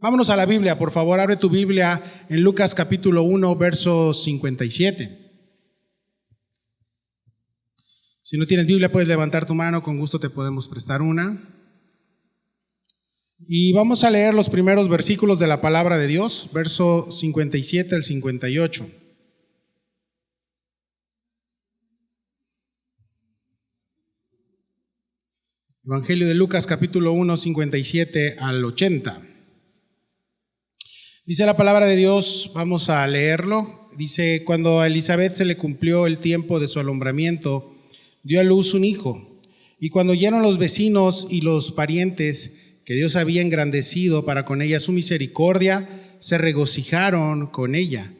Vámonos a la Biblia, por favor, abre tu Biblia en Lucas capítulo 1, verso 57. Si no tienes Biblia, puedes levantar tu mano, con gusto te podemos prestar una. Y vamos a leer los primeros versículos de la palabra de Dios, verso 57 al 58. Evangelio de Lucas capítulo 1, 57 al 80. Dice la palabra de Dios, vamos a leerlo. Dice: cuando a Elizabeth se le cumplió el tiempo de su alumbramiento, dio a luz un hijo. Y cuando oyeron los vecinos y los parientes que Dios había engrandecido para con ella su misericordia, se regocijaron con ella.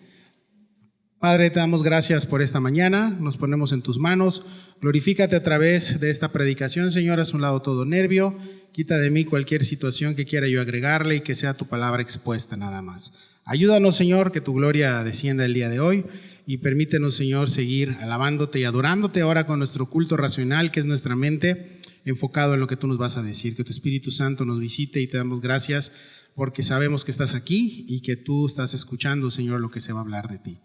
Padre, te damos gracias por esta mañana, nos ponemos en tus manos. Glorifícate a través de esta predicación, Señor. Haz un lado todo nervio, quita de mí cualquier situación que quiera yo agregarle y que sea tu palabra expuesta nada más. Ayúdanos, Señor, que tu gloria descienda el día de hoy y permítenos, Señor, seguir alabándote y adorándote ahora con nuestro culto racional, que es nuestra mente, enfocado en lo que tú nos vas a decir. Que tu Espíritu Santo nos visite y te damos gracias porque sabemos que estás aquí y que tú estás escuchando, Señor, lo que se va a hablar de ti.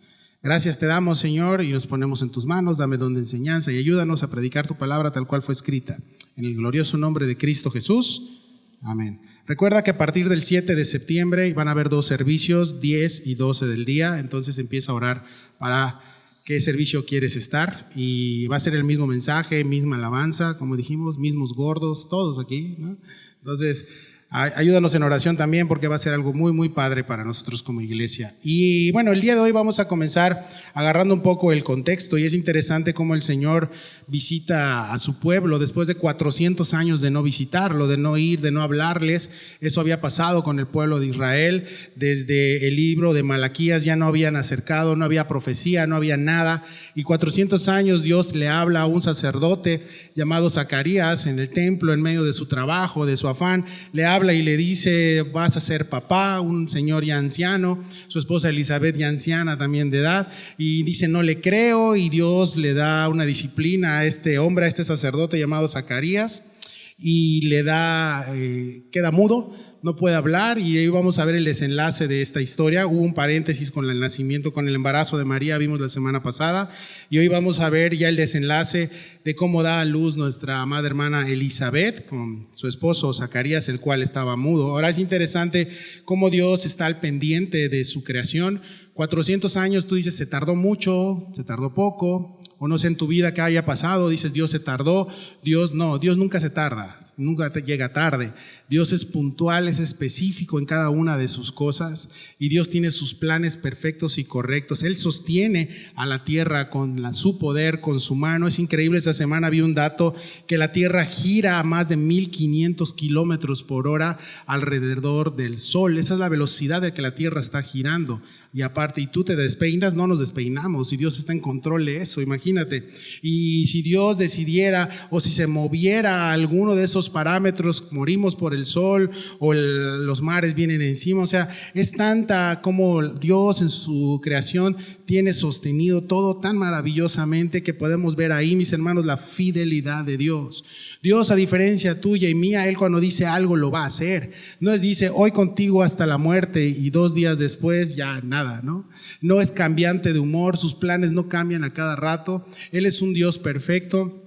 Gracias te damos, Señor, y nos ponemos en tus manos. Dame don de enseñanza y ayúdanos a predicar tu palabra tal cual fue escrita. En el glorioso nombre de Cristo Jesús. Amén. Recuerda que a partir del 7 de septiembre van a haber 2 servicios, 10 y 12 del día. Entonces empieza a orar para qué servicio quieres estar. Y va a ser el mismo mensaje, misma alabanza, como dijimos, mismos gordos, todos aquí, ¿no? Entonces, ayúdanos en oración también, porque va a ser algo muy, muy padre para nosotros como iglesia. Y bueno, el día de hoy vamos a comenzar agarrando un poco el contexto, y es interesante cómo el Señor visita a su pueblo después de 400 años de no visitarlo, de no ir, de no hablarles. Eso había pasado con el pueblo de Israel. Desde el libro de Malaquías ya no habían acercado, no había profecía, no había nada. Y 400 años Dios le habla a un sacerdote llamado Zacarías en el templo, en medio de su trabajo, de su afán. Le habla y le dice: vas a ser papá, un señor ya anciano, su esposa Elizabeth ya anciana también de edad, y dice: no le creo. Y Dios le da una disciplina a este hombre, a este sacerdote llamado Zacarías, y le da, queda mudo, no puede hablar. Y ahí vamos a ver el desenlace de esta historia. Hubo un paréntesis con el nacimiento, con el embarazo de María, vimos la semana pasada, y hoy vamos a ver ya el desenlace de cómo da a luz nuestra amada hermana Elizabeth con su esposo Zacarías, el cual estaba mudo. Ahora es interesante cómo Dios está al pendiente de su creación. 400 años, tú dices, se tardó mucho, se tardó poco, o no sé en tu vida qué haya pasado, dices Dios se tardó. Dios no, Dios nunca se tarda. Nunca llega tarde. Dios es puntual, es específico en cada una de sus cosas, y Dios tiene sus planes perfectos y correctos. Él sostiene a la tierra con su poder, con su mano. Es increíble, esta semana vi un dato que la tierra gira a más de 1500 kilómetros por hora alrededor del sol. Esa es la velocidad de que la tierra está girando. Y aparte, y tú te despeinas, no nos despeinamos, y Dios está en control de eso, imagínate. Y si Dios decidiera, o si se moviera alguno de esos parámetros, morimos por el sol, o los mares vienen encima. O sea, es tanta como Dios en su creación tiene sostenido todo tan maravillosamente, que podemos ver ahí, mis hermanos, la fidelidad de Dios. Dios, a diferencia tuya y mía, Él cuando dice algo lo va a hacer. No es dice hoy contigo hasta la muerte y 2 días después ya nada, ¿no? No es cambiante de humor, sus planes no cambian a cada rato. Él es un Dios perfecto.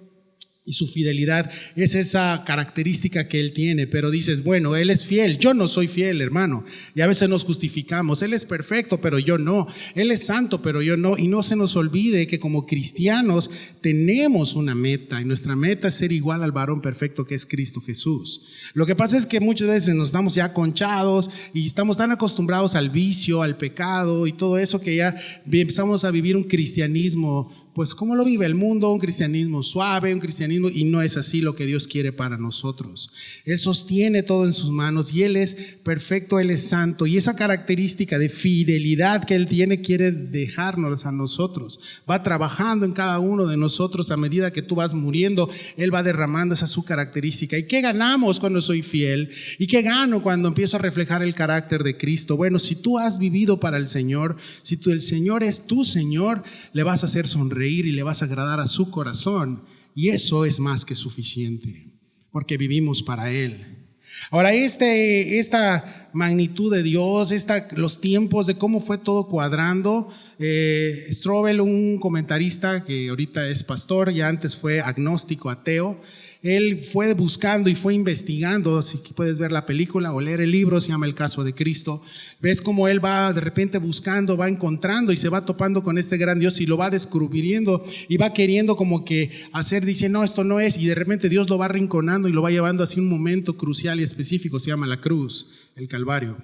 Y su fidelidad es esa característica que Él tiene. Pero dices, bueno, Él es fiel, yo no soy fiel, hermano. Y a veces nos justificamos: Él es perfecto, pero yo no. Él es santo, pero yo no. Y no se nos olvide que como cristianos tenemos una meta, y nuestra meta es ser igual al varón perfecto que es Cristo Jesús. Lo que pasa es que muchas veces nos estamos ya conchados y estamos tan acostumbrados al vicio, al pecado y todo eso, que ya empezamos a vivir un cristianismo, pues como lo vive el mundo, un cristianismo suave, un cristianismo, y no es así lo que Dios quiere para nosotros. Él sostiene todo en sus manos, y Él es perfecto, Él es santo, y esa característica de fidelidad que Él tiene quiere dejarnos a nosotros. Va trabajando en cada uno de nosotros a medida que tú vas muriendo. Él va derramando esa su característica. ¿Y qué ganamos cuando soy fiel? ¿Y qué gano cuando empiezo a reflejar el carácter de Cristo? Bueno, si tú has vivido para el Señor, si el Señor es tu Señor, le vas a hacer sonreír y le vas a agradar a su corazón, y eso es más que suficiente, porque vivimos para Él. Ahora, esta magnitud de Dios, los tiempos de cómo fue todo cuadrando, Strobel, un comentarista que ahorita es pastor, ya antes fue agnóstico, ateo, él fue buscando y fue investigando. Si puedes ver la película o leer el libro, se llama El Caso de Cristo. Ves cómo él va de repente buscando, va encontrando y se va topando con este gran Dios y lo va descubriendo y va queriendo como que hacer, dice no, esto no es, y de repente Dios lo va arrinconando y lo va llevando hacia un momento crucial y específico, se llama la cruz, el Calvario.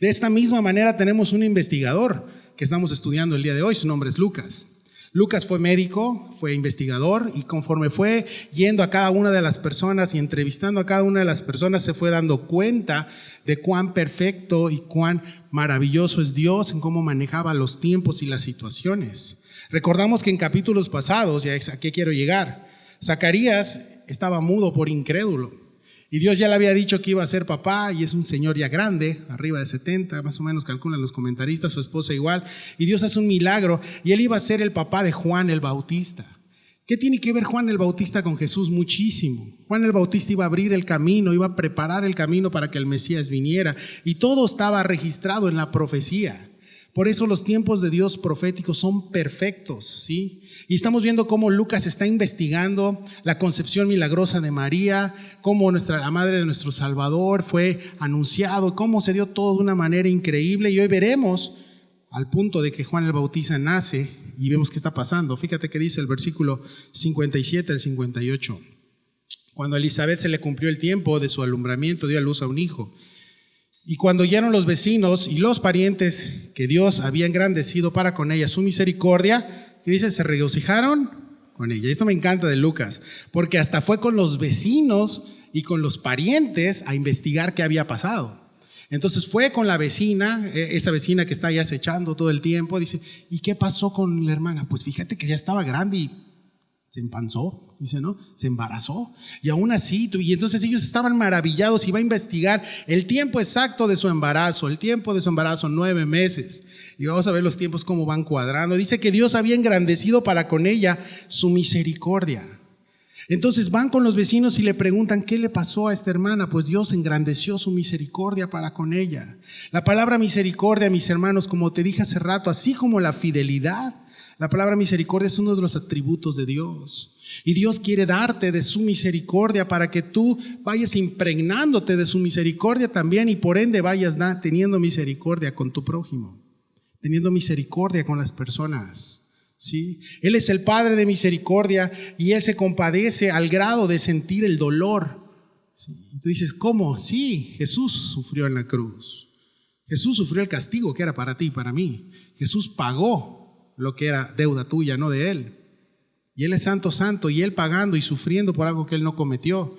De esta misma manera tenemos un investigador que estamos estudiando el día de hoy, su nombre es Lucas. Lucas fue médico, fue investigador, y conforme fue yendo a cada una de las personas y entrevistando a cada una de las personas, se fue dando cuenta de cuán perfecto y cuán maravilloso es Dios en cómo manejaba los tiempos y las situaciones. Recordamos que en capítulos pasados, ya a qué quiero llegar, Zacarías estaba mudo por incrédulo. Y Dios ya le había dicho que iba a ser papá, y es un señor ya grande, arriba de 70, más o menos calculan los comentaristas, su esposa igual. Y Dios hace un milagro, y él iba a ser el papá de Juan el Bautista. ¿Qué tiene que ver Juan el Bautista con Jesús? Muchísimo. Juan el Bautista iba a abrir el camino, iba a preparar el camino para que el Mesías viniera. Y todo estaba registrado en la profecía. Por eso los tiempos de Dios proféticos son perfectos, ¿sí? Y estamos viendo cómo Lucas está investigando la concepción milagrosa de María, cómo la madre de nuestro Salvador fue anunciado, cómo se dio todo de una manera increíble. Y hoy veremos al punto de que Juan el Bautista nace y vemos qué está pasando. Fíjate que dice el versículo 57 al 58. Cuando a Elizabeth se le cumplió el tiempo de su alumbramiento, dio a luz a un hijo. Y cuando oyeron los vecinos y los parientes que Dios había engrandecido para con ella su misericordia, que dice, se regocijaron con ella. Y esto me encanta de Lucas, porque hasta fue con los vecinos y con los parientes a investigar qué había pasado. Entonces fue con la vecina, esa vecina que está ya acechando todo el tiempo, dice, ¿y qué pasó con la hermana? Pues fíjate que ya estaba grande y se empanzó, dice, ¿no? Se embarazó. Y aún así, y entonces ellos estaban maravillados y va a investigar el tiempo exacto de su embarazo. El tiempo de su embarazo, 9 meses. Y vamos a ver los tiempos cómo van cuadrando. Dice que Dios había engrandecido para con ella su misericordia. Entonces van con los vecinos y le preguntan, ¿qué le pasó a esta hermana? Pues Dios engrandeció su misericordia para con ella. La palabra misericordia, mis hermanos, como te dije hace rato, así como la fidelidad, la palabra misericordia es uno de los atributos de Dios. Y Dios quiere darte de su misericordia para que tú vayas impregnándote de su misericordia también, y por ende vayas teniendo misericordia con tu prójimo, teniendo misericordia con las personas. ¿Sí? Él es el Padre de misericordia y Él se compadece al grado de sentir el dolor. ¿Sí? Y tú dices, ¿cómo? Sí, Jesús sufrió en la cruz. Jesús sufrió el castigo que era para ti y para mí. Jesús pagó lo que era deuda tuya, no de Él. Y Él es santo, santo, y Él pagando y sufriendo por algo que Él no cometió,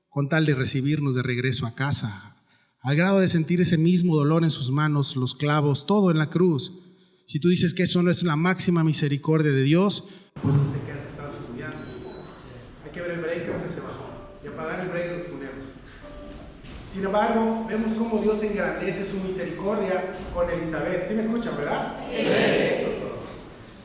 con tal de recibirnos de regreso a casa, al grado de sentir ese mismo dolor en sus manos, los clavos, todo en la cruz. Si tú dices que eso no es la máxima misericordia de Dios, pues no sé qué has estado estudiando. Hay que ver el break, creo que se bajó, y apagar el break de los cuneros. Sin embargo, vemos cómo Dios engrandece su misericordia con Elizabeth. ¿Sí me escuchan, verdad? Sí. Eso es todo.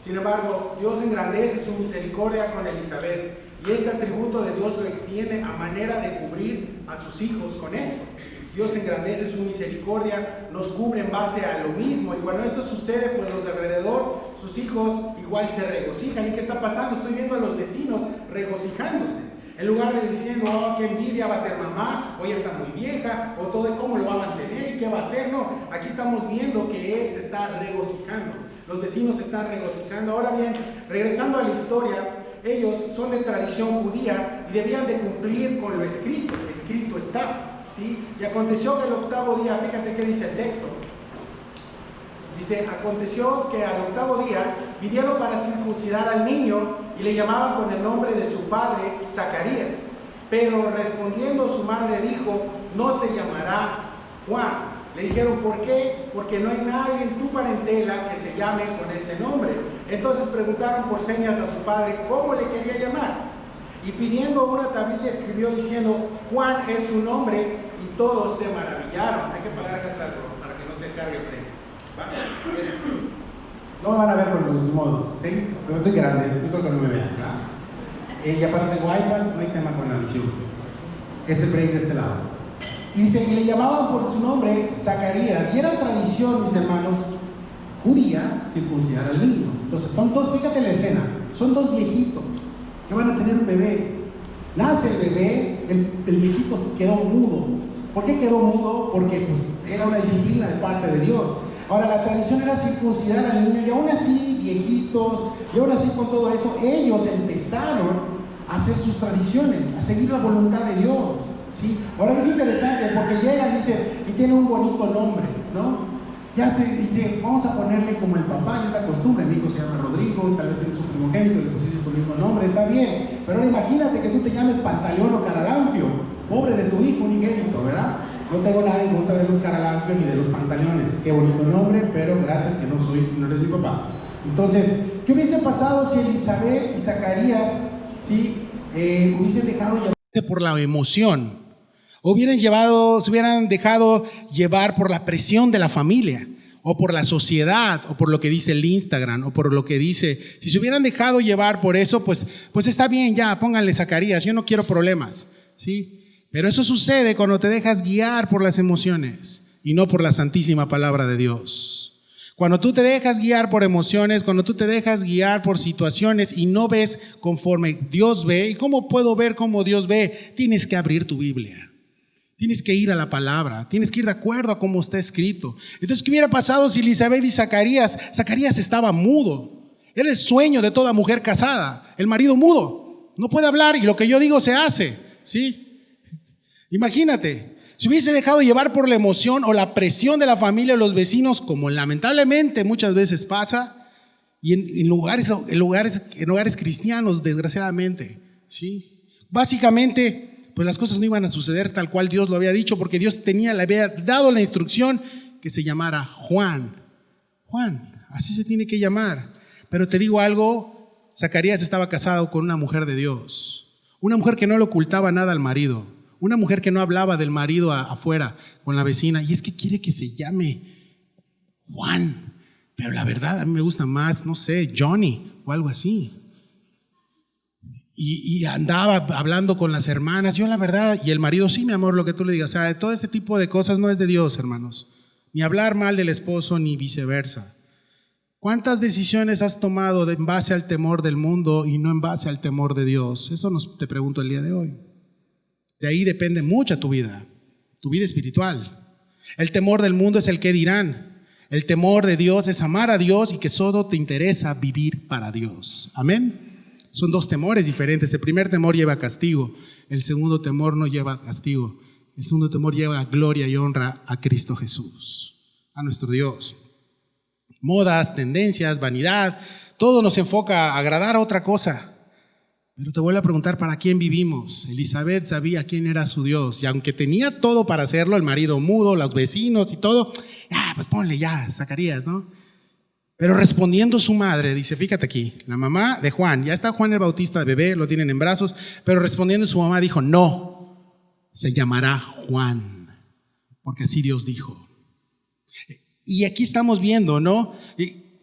Sin embargo, Dios engrandece su misericordia con Elizabeth, y este atributo de Dios lo extiende a manera de cubrir a sus hijos con esto. Dios engrandece su misericordia, nos cubre en base a lo mismo, y cuando esto sucede, pues los de alrededor, sus hijos igual se regocijan. ¿Y qué está pasando? Estoy viendo a los vecinos regocijándose. En lugar de diciendo, oh, qué envidia, va a ser mamá, o ya está muy vieja, o todo cómo lo va a mantener y qué va a hacer. No, aquí estamos viendo que él se está regocijando. Los vecinos se están regocijando. Ahora bien, regresando a la historia, ellos son de tradición judía y debían de cumplir con lo escrito. Escrito está. ¿Sí? Y aconteció que el 8º día, fíjate qué dice el texto. Dice, aconteció que al 8º día vinieron para circuncidar al niño y le llamaban con el nombre de su padre Zacarías. Pero respondiendo su madre dijo, no se llamará Juan. Le dijeron, ¿por qué? Porque no hay nadie en tu parentela que se llame con ese nombre. Entonces preguntaron por señas a su padre cómo le quería llamar. Y pidiendo una tablilla escribió diciendo, Juan es su nombre, y todos se maravillaron. Hay que pagar acá atrás para que no se cargue el tren. No me van a ver con los modos, ¿sí? Pero estoy grande, yo creo que no me veas. Y aparte tengo iPad, no hay tema con la visión. Ese break de este lado. Y dice, y le llamaban por su nombre Zacarías. Y era tradición, mis hermanos, judía, circuncidar al niño. Entonces son dos, fíjate la escena, son dos viejitos que van a tener un bebé. Nace el bebé, el viejito quedó mudo. ¿Por qué quedó mudo? Porque pues, era una disciplina de parte de Dios. Ahora, la tradición era circuncidar al niño, y aún así, viejitos, y aún así con todo eso, ellos empezaron a hacer sus tradiciones, a seguir la voluntad de Dios, ¿sí? Ahora es interesante porque llegan y dicen, y tiene un bonito nombre, ¿no? Ya se dice, vamos a ponerle como el papá, ya es la costumbre, mi hijo se llama Rodrigo, y tal vez tienes un primogénito, le pusiste tu mismo nombre, está bien, pero ahora imagínate que tú te llames Pantaleón o Caralanfio, pobre de tu hijo unigénito, ¿verdad? No tengo nada en contra de los Caralanfios ni de los Pantaleones, qué bonito nombre, pero gracias que no eres mi papá. Entonces, ¿qué hubiese pasado si Elizabeth y Zacarías, ¿sí? Hubiesen dejado llevarse por la emoción? O se hubieran dejado llevar por la presión de la familia, o por la sociedad, o por lo que dice el Instagram, o por lo que dice. Si se hubieran dejado llevar por eso, pues está bien, ya, pónganle Zacarías, yo no quiero problemas, ¿sí? Pero eso sucede cuando te dejas guiar por las emociones y no por la santísima palabra de Dios. Cuando tú te dejas guiar por emociones, cuando tú te dejas guiar por situaciones y no ves conforme Dios ve, ¿y cómo puedo ver cómo Dios ve? Tienes que abrir tu Biblia. Tienes que ir a la palabra, tienes que ir de acuerdo a cómo está escrito. Entonces, ¿qué hubiera pasado si Elizabeth y Zacarías estaba mudo? Era el sueño de toda mujer casada, el marido mudo, no puede hablar y lo que yo digo se hace, ¿sí? Imagínate, si hubiese dejado llevar por la emoción o la presión de la familia o los vecinos, como lamentablemente muchas veces pasa, y en lugares cristianos, desgraciadamente, ¿sí? Básicamente, pues las cosas no iban a suceder tal cual Dios lo había dicho, porque Dios le había dado la instrucción que se llamara Juan. Juan, así se tiene que llamar. Pero te digo algo, Zacarías estaba casado con una mujer de Dios, una mujer que no le ocultaba nada al marido, una mujer que no hablaba del marido afuera con la vecina, y es que quiere que se llame Juan, pero la verdad a mí me gusta más, no sé, Johnny o algo así. Y andaba hablando con las hermanas, yo la verdad, y el marido, sí mi amor, lo que tú le digas, o sea, todo este tipo de cosas no es de Dios, hermanos, ni hablar mal del esposo ni viceversa. ¿Cuántas decisiones has tomado en base al temor del mundo y no en base al temor de Dios? Eso te pregunto el día de hoy. De ahí depende mucha tu vida espiritual. El temor del mundo es el que dirán. El temor de Dios es amar a Dios y que solo te interesa vivir para Dios. Amén. Son dos temores diferentes. El primer temor lleva a castigo. El segundo temor no lleva a castigo. El segundo temor lleva a gloria y honra a Cristo Jesús, a nuestro Dios. Modas, tendencias, vanidad, todo nos enfoca a agradar a otra cosa. Pero te vuelvo a preguntar, ¿para quién vivimos? Elizabeth sabía quién era su Dios, y aunque tenía todo para hacerlo, el marido mudo, los vecinos y todo, pues ponle ya, Zacarías, ¿no? Pero respondiendo su madre, dice, fíjate aquí, la mamá de Juan, ya está Juan el Bautista de bebé, lo tienen en brazos, pero respondiendo su mamá dijo, no, se llamará Juan, porque así Dios dijo. Y aquí estamos viendo, ¿no?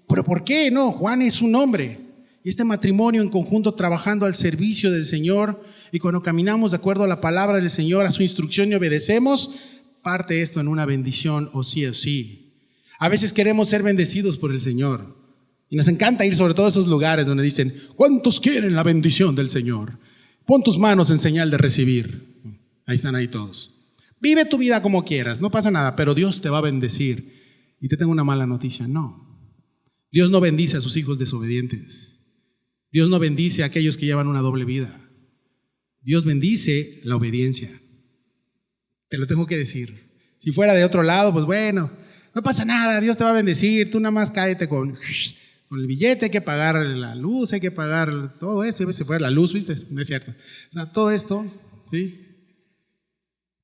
Pero ¿por qué? No, Juan es un hombre. Y este matrimonio en conjunto trabajando al servicio del Señor, y cuando caminamos de acuerdo a la palabra del Señor, a su instrucción y obedecemos, parte esto en una bendición o sí o sí. A veces queremos ser bendecidos por el Señor y nos encanta ir sobre todos esos lugares donde dicen, ¿cuántos quieren la bendición del Señor? Pon tus manos en señal de recibir. Ahí están ahí todos. Vive tu vida como quieras, no pasa nada, pero Dios te va a bendecir. Y te tengo una mala noticia, no. Dios no bendice a sus hijos desobedientes. Dios no bendice a aquellos que llevan una doble vida. Dios bendice la obediencia. Te lo tengo que decir. Si fuera de otro lado, pues bueno, no pasa nada, Dios te va a bendecir. Tú nada más cállate con el billete, hay que pagar la luz, hay que pagar todo eso. Se fue la luz, ¿viste? No es cierto. O sea, todo esto, ¿sí?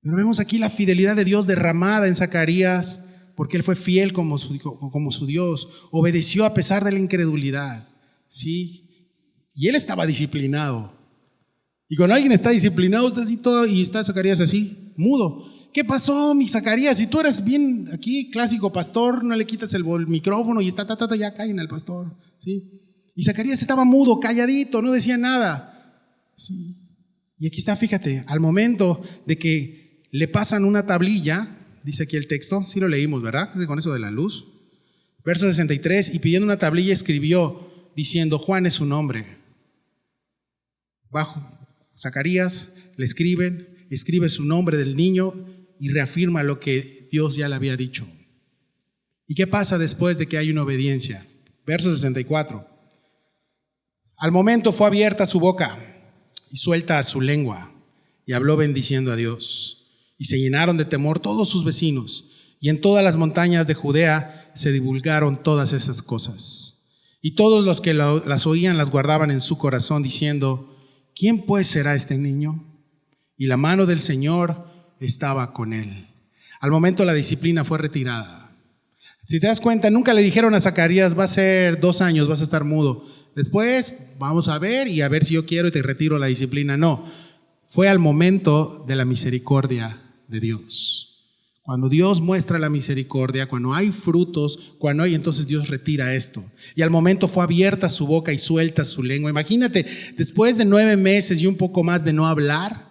Pero vemos aquí la fidelidad de Dios derramada en Zacarías, porque él fue fiel como su Dios. Obedeció a pesar de la incredulidad, ¿sí? Y él estaba disciplinado. Y cuando alguien está disciplinado, está así todo, y está Zacarías así, mudo. ¿Qué pasó, mi Zacarías? Si tú eres bien aquí, clásico pastor, no le quitas el micrófono y está, ya cae en el pastor, ¿sí? Y Zacarías estaba mudo, calladito, no decía nada, ¿sí? Y aquí está, fíjate, al momento de que le pasan una tablilla, dice aquí el texto, sí lo leímos, ¿verdad? Con eso de la luz. Verso 63, y pidiendo una tablilla escribió, diciendo, Juan es su nombre. Bajo Zacarías le escribe su nombre del niño y reafirma lo que Dios ya le había dicho. ¿Y qué pasa después de que hay una obediencia? Verso 64. Al momento fue abierta su boca y suelta su lengua, y habló bendiciendo a Dios. Y se llenaron de temor todos sus vecinos, y en todas las montañas de Judea se divulgaron todas esas cosas. Y todos los que las oían las guardaban en su corazón, diciendo, ¿quién pues será este niño? Y la mano del Señor estaba con él. Al momento la disciplina fue retirada. Si te das cuenta, nunca le dijeron a Zacarías, va a ser 2 años, vas a estar mudo. Después vamos a ver y a ver si yo quiero y te retiro la disciplina. No, fue al momento de la misericordia de Dios. Cuando Dios muestra la misericordia, cuando hay frutos, cuando hay, entonces Dios retira esto. Y al momento fue abierta su boca y suelta su lengua. Imagínate, después de 9 meses y un poco más de no hablar,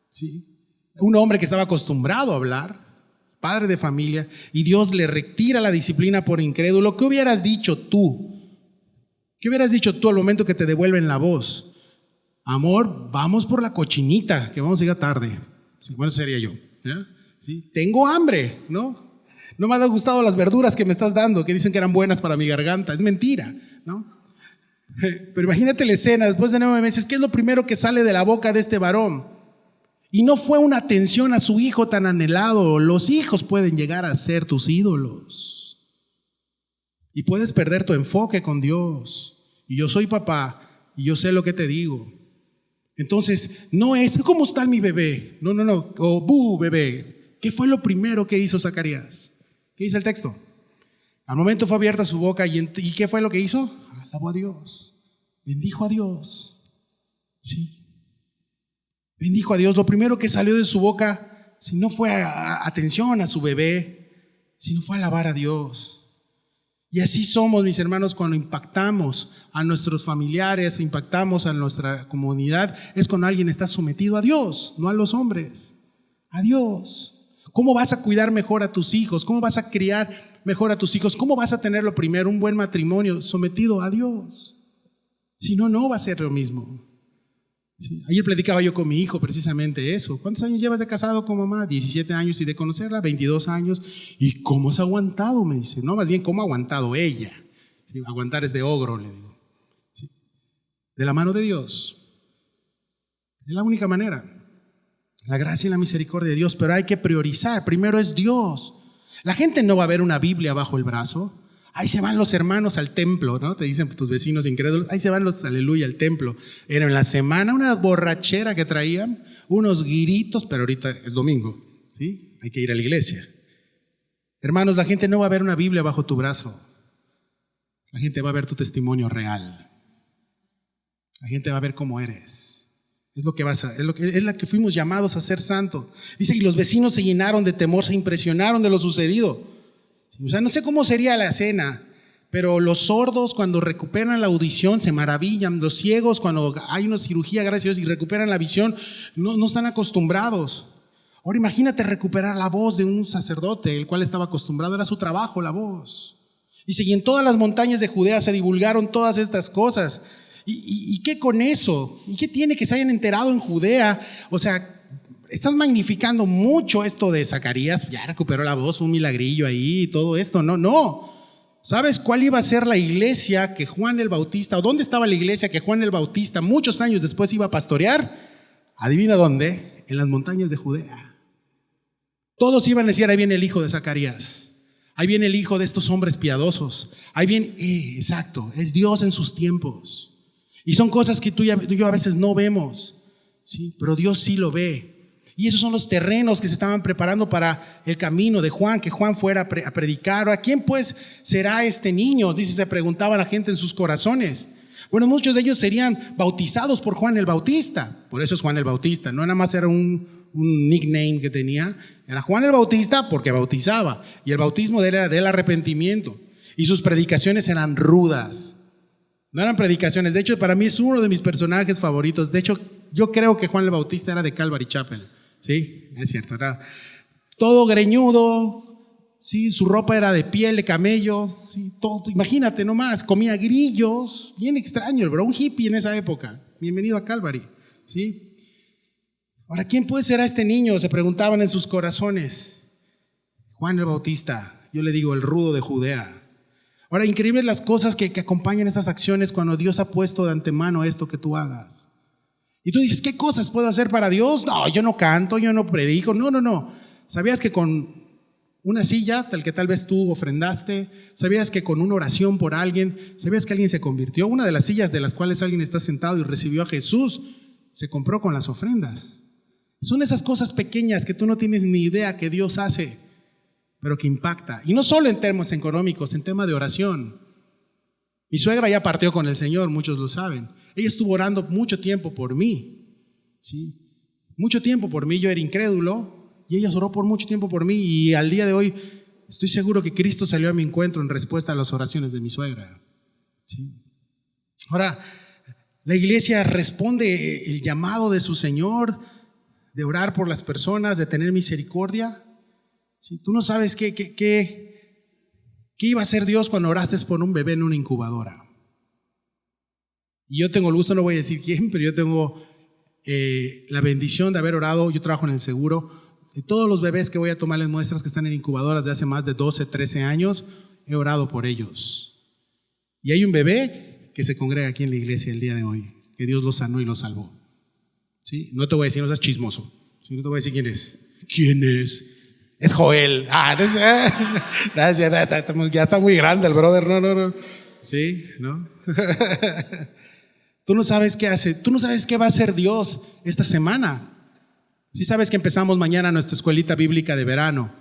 ¿sí? Un hombre que estaba acostumbrado a hablar, padre de familia, y Dios le retira la disciplina por incrédulo. ¿Qué hubieras dicho tú? ¿Qué hubieras dicho tú al momento que te devuelven la voz? Amor, vamos por la cochinita, que vamos a llegar tarde. Sí, bueno, sería yo. ¿Sí? Tengo hambre, ¿no? No me han gustado las verduras que me estás dando, que dicen que eran buenas para mi garganta. Es mentira, ¿no? Pero imagínate la escena, después de 9 meses, ¿qué es lo primero que sale de la boca de este varón? Y no fue una atención a su hijo tan anhelado. Los hijos pueden llegar a ser tus ídolos. Y puedes perder tu enfoque con Dios. Y yo soy papá y yo sé lo que te digo. Entonces, no es, ¿cómo está mi bebé? No. O, bebé. ¿Qué fue lo primero que hizo Zacarías? ¿Qué dice el texto? Al momento fue abierta su boca y ¿qué fue lo que hizo? Alabó a Dios. Bendijo a Dios. Sí. Bendijo a Dios. Lo primero que salió de su boca, si no fue atención a su bebé, sino fue alabar a Dios. Y así somos, mis hermanos, cuando impactamos a nuestros familiares, impactamos a nuestra comunidad, es cuando alguien está sometido a Dios, no a los hombres, a Dios. ¿Cómo vas a cuidar mejor a tus hijos? ¿Cómo vas a criar mejor a tus hijos? ¿Cómo vas a tener lo primero, un buen matrimonio sometido a Dios? Si no, no va a ser lo mismo. Sí. Ayer platicaba yo con mi hijo precisamente eso. ¿Cuántos años llevas de casado con mamá? 17 años, y de conocerla 22 años. ¿Y cómo has aguantado? Me dice. No, más bien, ¿cómo ha aguantado ella? Sí, aguantar es de ogro, le digo. Sí. De la mano de Dios. Es la única manera. La gracia y la misericordia de Dios, pero hay que priorizar. Primero es Dios. La gente no va a ver una Biblia bajo el brazo. Ahí se van los hermanos al templo, ¿no? Te dicen tus vecinos incrédulos, ahí se van los aleluya al templo. Era en la semana una borrachera que traían, unos gritos, pero ahorita es domingo, ¿sí? Hay que ir a la iglesia. Hermanos, la gente no va a ver una Biblia bajo tu brazo. La gente va a ver tu testimonio real. La gente va a ver cómo eres. Es la que fuimos llamados a ser santo. Dice, y los vecinos se llenaron de temor, se impresionaron de lo sucedido. O sea, no sé cómo sería la escena, pero los sordos cuando recuperan la audición se maravillan. Los ciegos cuando hay una cirugía, gracias a Dios, y recuperan la visión, no están acostumbrados. Ahora imagínate recuperar la voz de un sacerdote, el cual estaba acostumbrado, era su trabajo, la voz. Dice, y en todas las montañas de Judea se divulgaron todas estas cosas. ¿Y qué con eso? ¿Y qué tiene que se hayan enterado en Judea? O sea, estás magnificando mucho esto de Zacarías, ya recuperó la voz, un milagrillo ahí y todo esto. No. ¿Sabes cuál iba a ser la iglesia que Juan el Bautista, o dónde estaba la iglesia que Juan el Bautista muchos años después iba a pastorear? Adivina dónde, en las montañas de Judea. Todos iban a decir, ahí viene el hijo de Zacarías, ahí viene el hijo de estos hombres piadosos, ahí viene, exacto, es Dios en sus tiempos. Y son cosas que tú y yo a veces no vemos, ¿sí? Pero Dios sí lo ve. Y esos son los terrenos que se estaban preparando para el camino de Juan, que Juan fuera a predicar. ¿A quién pues será este niño? Dice, se preguntaba la gente en sus corazones. Bueno, muchos de ellos serían bautizados por Juan el Bautista. Por eso es Juan el Bautista. No nada más era un nickname que tenía. Era Juan el Bautista porque bautizaba. Y el bautismo era del arrepentimiento. Y sus predicaciones eran rudas. No eran predicaciones. De hecho, para mí es uno de mis personajes favoritos. De hecho, yo creo que Juan el Bautista era de Calvary Chapel. Sí, es cierto. Era todo greñudo, sí, su ropa era de piel de camello, sí, todo, imagínate nomás, comía grillos, bien extraño el bro, un hippie en esa época. Bienvenido a Calvary, ¿sí? Ahora, ¿quién puede ser a este niño? Se preguntaban en sus corazones. Juan el Bautista, yo le digo el rudo de Judea. Ahora, increíbles las cosas que acompañan estas acciones cuando Dios ha puesto de antemano esto que tú hagas. Y tú dices, ¿qué cosas puedo hacer para Dios? No, yo no canto, yo no predico. No. ¿Sabías que con una silla, tal que tal vez tú ofrendaste? ¿Sabías que con una oración por alguien? ¿Sabías que alguien se convirtió? Una de las sillas de las cuales alguien está sentado y recibió a Jesús se compró con las ofrendas. Son esas cosas pequeñas que tú no tienes ni idea que Dios hace, pero que impacta. Y no solo en temas económicos, en tema de oración. Mi suegra ya partió con el Señor, muchos lo saben. Ella estuvo orando mucho tiempo por mí, ¿sí? Mucho tiempo por mí, yo era incrédulo y ella oró por mucho tiempo por mí, y al día de hoy estoy seguro que Cristo salió a mi encuentro en respuesta a las oraciones de mi suegra, ¿sí? Ahora, la iglesia responde el llamado de su Señor de orar por las personas, de tener misericordia. ¿Sí? Tú no sabes qué iba a hacer Dios cuando oraste por un bebé en una incubadora. Y yo tengo el gusto, no voy a decir quién, pero yo tengo la bendición de haber orado. Yo trabajo en el seguro. De todos los bebés que voy a tomarles muestras que están en incubadoras de hace más de 12, 13 años, he orado por ellos. Y hay un bebé que se congrega aquí en la iglesia el día de hoy, que Dios lo sanó y lo salvó. ¿Sí? No te voy a decir, no seas chismoso. ¿Sí? No te voy a decir quién es. ¿Quién es? Es Joel. No sé. Ya está muy grande el brother. No. ¿Sí? ¿No? Tú no sabes qué hace. Tú no sabes qué va a hacer Dios esta semana. Sí sabes que empezamos mañana nuestra escuelita bíblica de verano.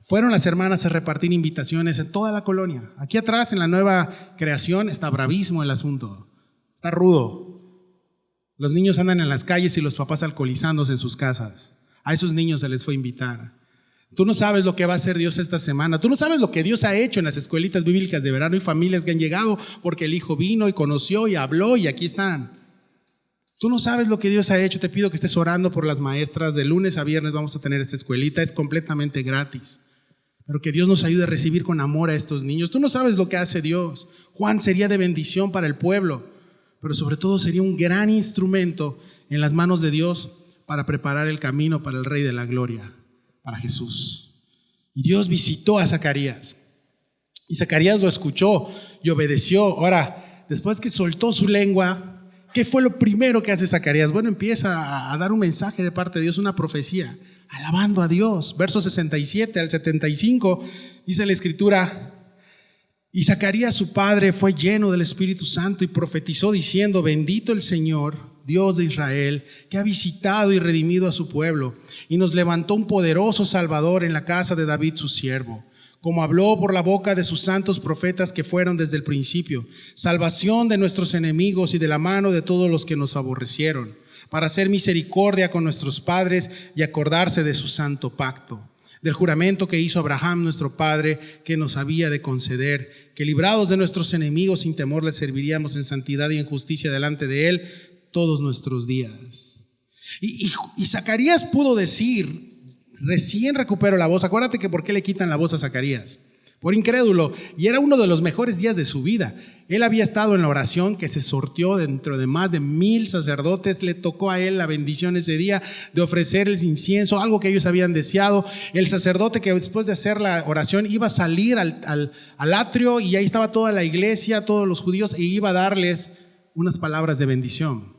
Fueron las hermanas a repartir invitaciones en toda la colonia. Aquí atrás, en la nueva creación, está bravísimo el asunto. Está rudo. Los niños andan en las calles y los papás alcoholizándose en sus casas. A esos niños se les fue a invitar. Tú no sabes lo que va a hacer Dios esta semana. Tú no sabes lo que Dios ha hecho en las escuelitas bíblicas de verano y familias que han llegado porque el hijo vino y conoció y habló y aquí están. Tú no sabes lo que Dios ha hecho. Te pido que estés orando por las maestras. De lunes a viernes vamos a tener esta escuelita. Es completamente gratis. Pero que Dios nos ayude a recibir con amor a estos niños. Tú no sabes lo que hace Dios. Juan sería de bendición para el pueblo, pero sobre todo sería un gran instrumento en las manos de Dios para preparar el camino para el Rey de la Gloria, para Jesús. Y Dios visitó a Zacarías, y Zacarías lo escuchó y obedeció. Ahora, después que soltó su lengua, ¿qué fue lo primero que hace Zacarías? Bueno, empieza a dar un mensaje de parte de Dios, una profecía, alabando a Dios. Versos 67 al 75 dice la Escritura: y Zacarías su padre fue lleno del Espíritu Santo y profetizó diciendo: bendito el Señor, Dios de Israel, que ha visitado y redimido a su pueblo, y nos levantó un poderoso Salvador en la casa de David su siervo, como habló por la boca de sus santos profetas que fueron desde el principio, salvación de nuestros enemigos y de la mano de todos los que nos aborrecieron, para hacer misericordia con nuestros padres y acordarse de su santo pacto, del juramento que hizo Abraham nuestro padre, que nos había de conceder, que librados de nuestros enemigos sin temor le serviríamos en santidad y en justicia delante de él todos nuestros días. Y Zacarías pudo decir, recién recuperó la voz. Acuérdate que por qué le quitan la voz a Zacarías: por incrédulo, y era uno de los mejores días de su vida. Él había estado en la oración que se sorteó dentro de más de 1000 sacerdotes. Le tocó a él la bendición ese día de ofrecer el incienso, algo que ellos habían deseado. El sacerdote que después de hacer la oración iba a salir al atrio, y ahí estaba toda la iglesia, todos los judíos, e iba a darles unas palabras de bendición.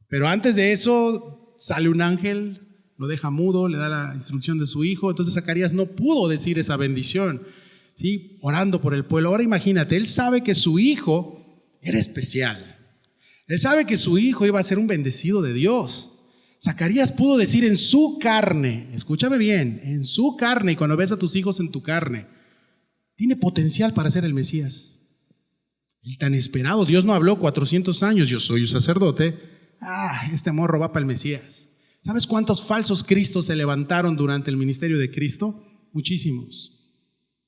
Pero antes de eso sale un ángel, lo deja mudo, le da la instrucción de su hijo. Entonces Zacarías no pudo decir esa bendición, ¿sí? Orando por el pueblo. Ahora imagínate, él sabe que su hijo era especial. Él sabe que su hijo iba a ser un bendecido de Dios. Zacarías pudo decir en su carne, escúchame bien, en su carne, y cuando ves a tus hijos en tu carne, tiene potencial para ser el Mesías. El tan esperado. Dios no habló 400 años, yo soy un sacerdote. Este morro va para el Mesías. ¿Sabes cuántos falsos cristos se levantaron durante el ministerio de Cristo? Muchísimos.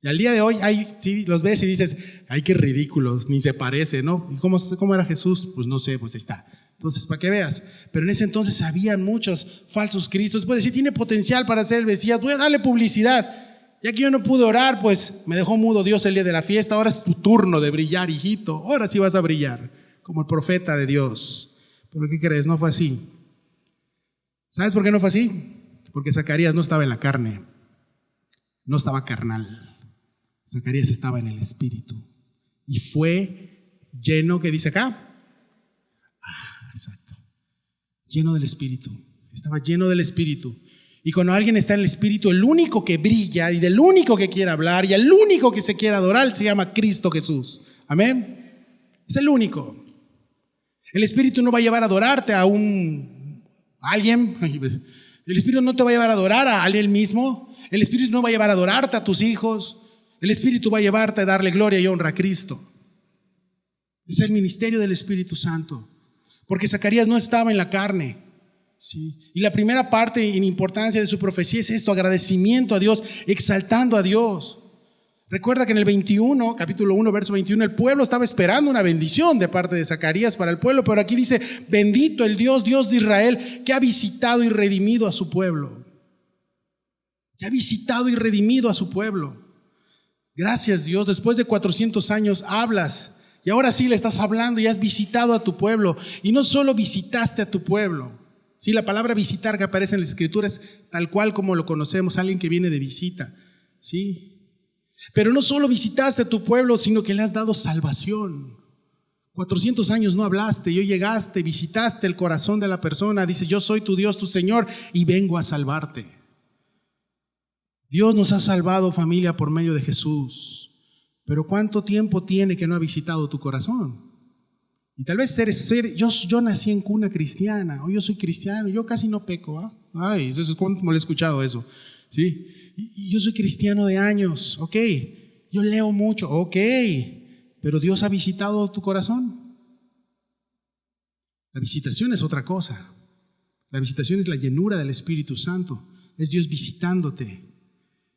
Y al día de hoy sí, los ves y dices: ay, qué ridículos, ni se parece, ¿no? ¿Y cómo era Jesús? Pues no sé, pues está. Entonces, para que veas. Pero en ese entonces había muchos falsos cristos. Puede decir, tiene potencial para ser el Mesías, voy a darle publicidad. Ya que yo no pude orar, pues me dejó mudo Dios el día de la fiesta. Ahora es tu turno de brillar, hijito. Ahora sí vas a brillar, como el profeta de Dios. Pero ¿qué crees? No fue así. ¿Sabes por qué no fue así? Porque Zacarías no estaba en la carne, no estaba carnal. Zacarías estaba en el Espíritu. Y fue lleno, ¿qué dice acá? Exacto. Lleno del Espíritu. Estaba lleno del Espíritu. Y cuando alguien está en el Espíritu, el único que brilla y del único que quiere hablar y el único que se quiere adorar se llama Cristo Jesús. Amén. Es el único. El Espíritu no va a llevar a adorarte a alguien. El Espíritu no te va a llevar a adorar a él mismo. El Espíritu no va a llevar a adorarte a tus hijos. El Espíritu va a llevarte a darle gloria y honra a Cristo. Es el ministerio del Espíritu Santo. Porque Zacarías no estaba en la carne. Sí. Y la primera parte en importancia de su profecía es esto: agradecimiento a Dios, exaltando a Dios. Recuerda que en el 21, capítulo 1, verso 21, el pueblo estaba esperando una bendición de parte de Zacarías para el pueblo, pero aquí dice: bendito el Dios, Dios de Israel, que ha visitado y redimido a su pueblo. Que ha visitado y redimido a su pueblo. Gracias, Dios, después de 400 años hablas y ahora sí le estás hablando y has visitado a tu pueblo. Y no solo visitaste a tu pueblo. Sí, la palabra visitar que aparece en las Escrituras tal cual como lo conocemos, alguien que viene de visita. Sí. Pero no solo visitaste a tu pueblo, sino que le has dado salvación. 400 años no hablaste, y hoy llegaste, visitaste el corazón de la persona, dices: yo soy tu Dios, tu Señor, y vengo a salvarte. Dios nos ha salvado, familia, por medio de Jesús. Pero ¿cuánto tiempo tiene que no ha visitado tu corazón? Y tal vez yo nací en cuna cristiana, o yo soy cristiano, yo casi no peco. Ay, eso es como lo he escuchado eso. ¿Sí? Y yo soy cristiano de años, ok. Yo leo mucho, ok. Pero Dios ha visitado tu corazón. La visitación es otra cosa. La visitación es la llenura del Espíritu Santo. Es Dios visitándote.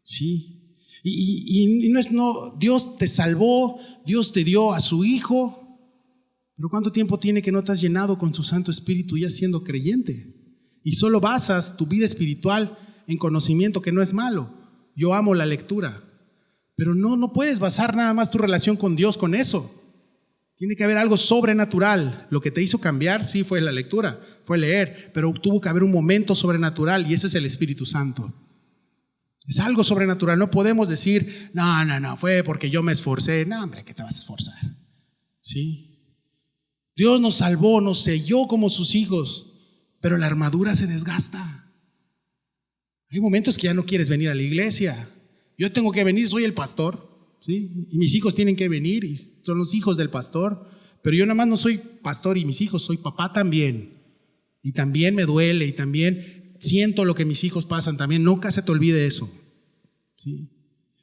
¿Sí? Y Dios te salvó, Dios te dio a su Hijo. Pero ¿cuánto tiempo tiene que no te has llenado con su Santo Espíritu ya siendo creyente? Y solo basas tu vida espiritual en conocimiento, que no es malo. Yo amo la lectura. Pero no puedes basar nada más tu relación con Dios con eso. Tiene que haber algo sobrenatural. Lo que te hizo cambiar, sí, fue la lectura, fue leer. Pero tuvo que haber un momento sobrenatural y ese es el Espíritu Santo. Es algo sobrenatural. No podemos decir, no, fue porque yo me esforcé. No, hombre, ¿qué te vas a esforzar? ¿Sí? Dios nos salvó, nos selló como sus hijos, pero la armadura se desgasta. Hay momentos que ya no quieres venir a la iglesia. Yo tengo que venir, soy el pastor, ¿sí? Y mis hijos tienen que venir y son los hijos del pastor. Pero yo nada más no soy pastor y mis hijos, soy papá también. Y también me duele y también siento lo que mis hijos pasan también. Nunca se te olvide eso, ¿sí?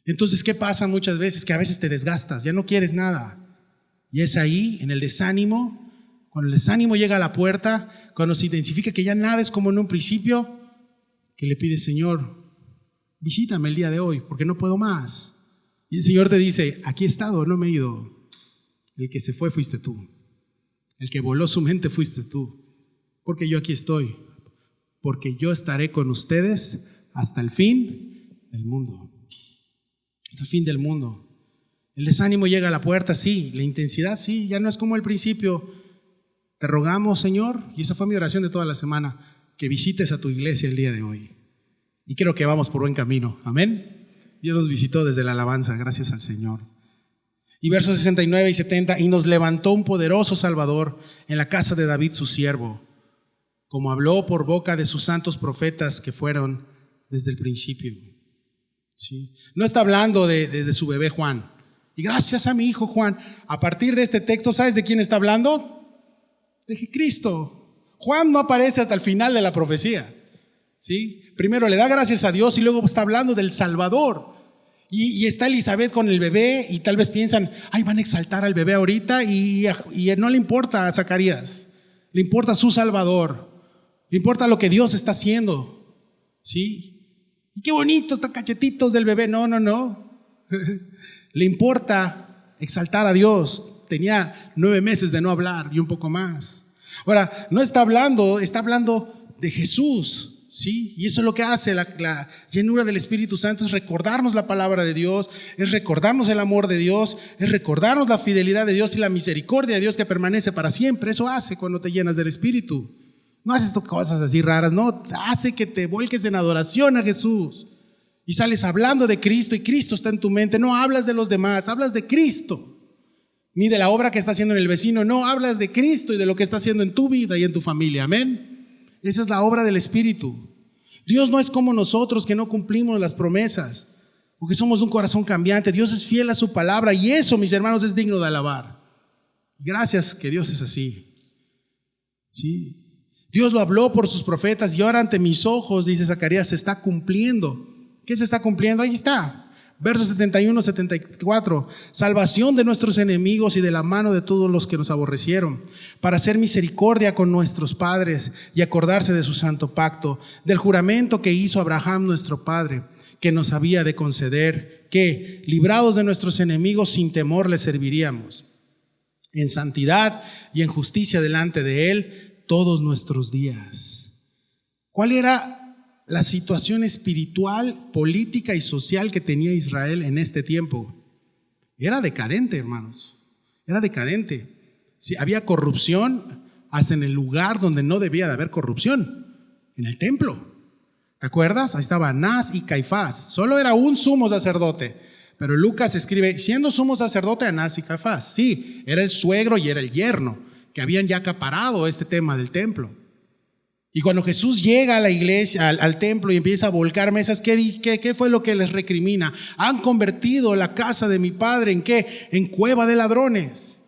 Entonces, ¿qué pasa muchas veces? Que a veces te desgastas, ya no quieres nada. Y es ahí, en el desánimo, cuando el desánimo llega a la puerta, cuando se identifica que ya nada es como en un principio, que le pide: Señor, visítame el día de hoy, porque no puedo más. Y el Señor te dice: aquí he estado, no me he ido. El que se fue fuiste tú. El que voló su mente fuiste tú. Porque yo aquí estoy. Porque yo estaré con ustedes hasta el fin del mundo. Hasta el fin del mundo. El desánimo llega a la puerta, sí. La intensidad, sí. Ya no es como al principio. Te rogamos, Señor, y esa fue mi oración de toda la semana, que visites a tu iglesia el día de hoy. Y creo que vamos por buen camino. Amén. Dios nos visitó desde la alabanza. Gracias al Señor. Y versos 69 y 70. Y nos levantó un poderoso Salvador en la casa de David su siervo, como habló por boca de sus santos profetas que fueron desde el principio. ¿Sí? No está hablando de su bebé Juan. Y gracias a mi hijo Juan. A partir de este texto, ¿sabes de quién está hablando? De Cristo. Juan no aparece hasta el final de la profecía. ¿Sí? Primero le da gracias a Dios y luego está hablando del Salvador. Y está Elizabeth con el bebé y tal vez piensan: ay, van a exaltar al bebé ahorita, y no le importa a Zacarías. Le importa su Salvador. Le importa lo que Dios está haciendo. ¿Sí? Y qué bonito, está cachetitos del bebé. No. Le importa exaltar a Dios. Tenía 9 meses de no hablar y un poco más. Ahora, no está hablando, está hablando de Jesús, ¿sí? Y eso es lo que hace la llenura del Espíritu Santo, es recordarnos la palabra de Dios, es recordarnos el amor de Dios, es recordarnos la fidelidad de Dios y la misericordia de Dios que permanece para siempre. Eso hace cuando te llenas del Espíritu. No haces cosas así raras, no, hace que te vuelques en adoración a Jesús. Y sales hablando de Cristo y Cristo está en tu mente. No hablas de los demás, hablas de Cristo. Ni de la obra que está haciendo en el vecino, no, hablas de Cristo y de lo que está haciendo en tu vida y en tu familia, amén. Esa es la obra del Espíritu. Dios no es como nosotros que no cumplimos las promesas, porque somos de un corazón cambiante. Dios es fiel a su palabra y eso, mis hermanos, es digno de alabar. Gracias que Dios es así. Sí. Dios lo habló por sus profetas y ahora ante mis ojos, dice Zacarías, se está cumpliendo. ¿Qué se está cumpliendo? Ahí está. Versos 71, 74, salvación de nuestros enemigos y de la mano de todos los que nos aborrecieron, para hacer misericordia con nuestros padres y acordarse de su santo pacto, del juramento que hizo Abraham nuestro padre, que nos había de conceder, que, librados de nuestros enemigos, sin temor le serviríamos, en santidad y en justicia delante de él todos nuestros días. ¿Cuál era la situación espiritual, política y social que tenía Israel en este tiempo? Era decadente, hermanos. Era decadente. Sí, había corrupción hasta en el lugar donde no debía de haber corrupción, en el templo. ¿Te acuerdas? Ahí estaba Anás y Caifás. Solo era un sumo sacerdote. Pero Lucas escribe, siendo sumo sacerdote Anás y Caifás. Sí, era el suegro y era el yerno, que habían ya acaparado este tema del templo. Y cuando Jesús llega a la iglesia, al templo y empieza a volcar mesas, ¿qué fue lo que les recrimina? Han convertido la casa de mi padre ¿en qué? En cueva de ladrones.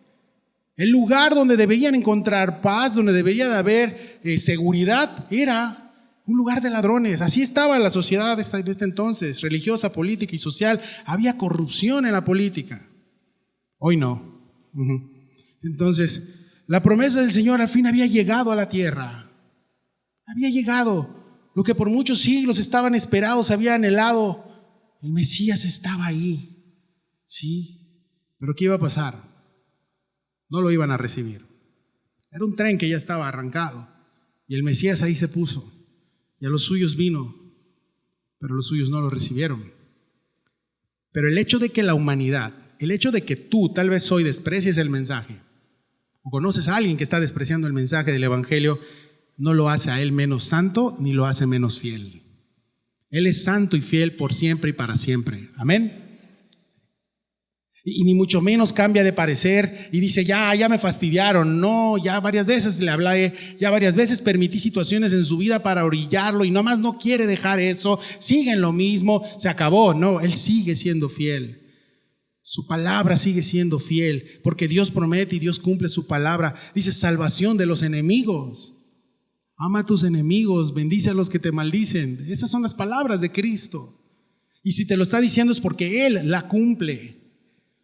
El lugar donde deberían encontrar paz, donde debería de haber seguridad, era un lugar de ladrones. Así estaba la sociedad de este entonces, religiosa, política y social. Había corrupción en la política. Hoy no. Entonces, la promesa del Señor al fin había llegado a la tierra. Había llegado, lo que por muchos siglos estaban esperados, había anhelado. El Mesías estaba ahí, sí, pero ¿qué iba a pasar? No lo iban a recibir. Era un tren que ya estaba arrancado y el Mesías ahí se puso y a los suyos vino, pero los suyos no lo recibieron. Pero el hecho de que la humanidad, el hecho de que tú tal vez hoy desprecies el mensaje o conoces a alguien que está despreciando el mensaje del Evangelio, no lo hace a él menos santo ni lo hace menos fiel. Él es santo y fiel por siempre y para siempre. Amén. Y ni mucho menos cambia de parecer y dice, ya me fastidiaron. No, ya varias veces le hablé, ya varias veces permití situaciones en su vida para orillarlo y nomás no quiere dejar eso, sigue en lo mismo, se acabó. No, él sigue siendo fiel. Su palabra sigue siendo fiel porque Dios promete y Dios cumple su palabra. Dice salvación de los enemigos. Ama a tus enemigos, bendice a los que te maldicen. Esas son las palabras de Cristo. Y si te lo está diciendo es porque Él la cumple.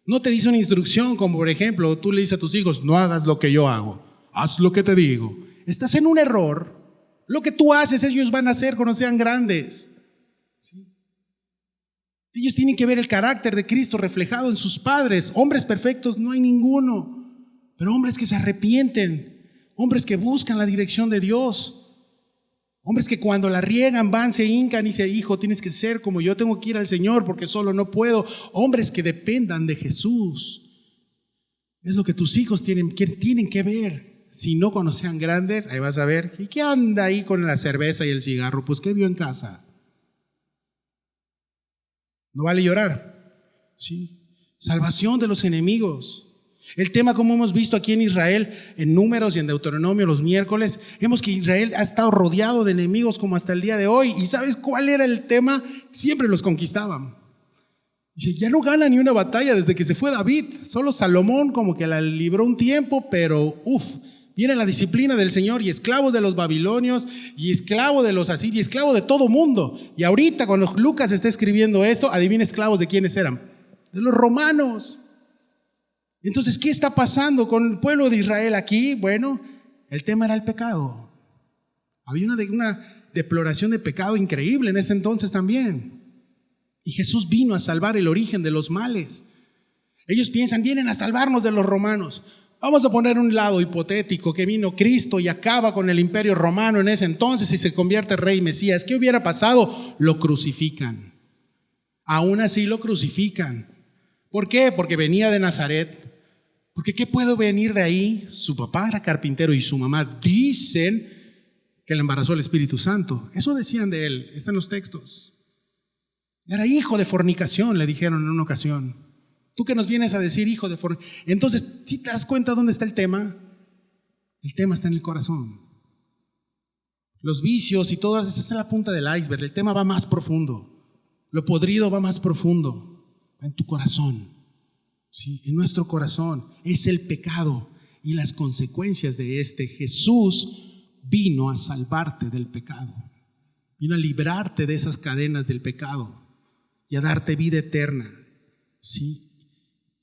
No te dice una instrucción como por ejemplo, tú le dices a tus hijos, no hagas lo que yo hago, haz lo que te digo. Estás en un error. Lo que tú haces ellos van a hacer cuando sean grandes. ¿Sí? Ellos tienen que ver el carácter de Cristo reflejado en sus padres. Hombres perfectos no hay ninguno, pero hombres que se arrepienten. Hombres que buscan la dirección de Dios. Hombres que cuando la riegan van, se hincan y dicen, hijo, tienes que ser como yo, tengo que ir al Señor porque solo no puedo. Hombres que dependan de Jesús. Es lo que tus hijos tienen que ver. Si no, cuando sean grandes, ahí vas a ver, ¿y qué anda ahí con la cerveza y el cigarro? Pues ¿qué vio en casa? No vale llorar. ¿Sí? Salvación de los enemigos. El tema, como hemos visto aquí en Israel, en Números y en Deuteronomio los miércoles, vemos que Israel ha estado rodeado de enemigos como hasta el día de hoy. ¿Y sabes cuál era el tema? Siempre los conquistaban. Dice, ya no gana ni una batalla desde que se fue David. Solo Salomón como que la libró un tiempo, pero viene la disciplina del Señor y esclavo de los babilonios y esclavo de los asirios y esclavo de todo mundo. Y ahorita cuando Lucas está escribiendo esto, adivina esclavos de quiénes eran. De los romanos. Entonces, ¿qué está pasando con el pueblo de Israel aquí? Bueno, el tema era el pecado. Había una deploración de pecado increíble en ese entonces también. Y Jesús vino a salvar el origen de los males. Ellos piensan, vienen a salvarnos de los romanos. Vamos a poner un lado hipotético que vino Cristo y acaba con el imperio romano en ese entonces y se convierte en rey Mesías. ¿Qué hubiera pasado? Lo crucifican. Aún así lo crucifican. ¿Por qué? Porque venía de Nazaret. Porque ¿qué puede venir de ahí? Su papá era carpintero y su mamá dicen que le embarazó el Espíritu Santo. Eso decían de él, está en los textos. Era hijo de fornicación, le dijeron en una ocasión. ¿Tú qué nos vienes a decir, hijo de fornicación? Entonces, ¿sí te das cuenta dónde está el tema? El tema está en el corazón. Los vicios y todo eso, esa es la punta del iceberg. El tema va más profundo. Lo podrido va más profundo. Va en tu corazón. Sí, en nuestro corazón es el pecado y las consecuencias de este. Jesús vino a salvarte del pecado, vino a librarte de esas cadenas del pecado y a darte vida eterna, ¿sí?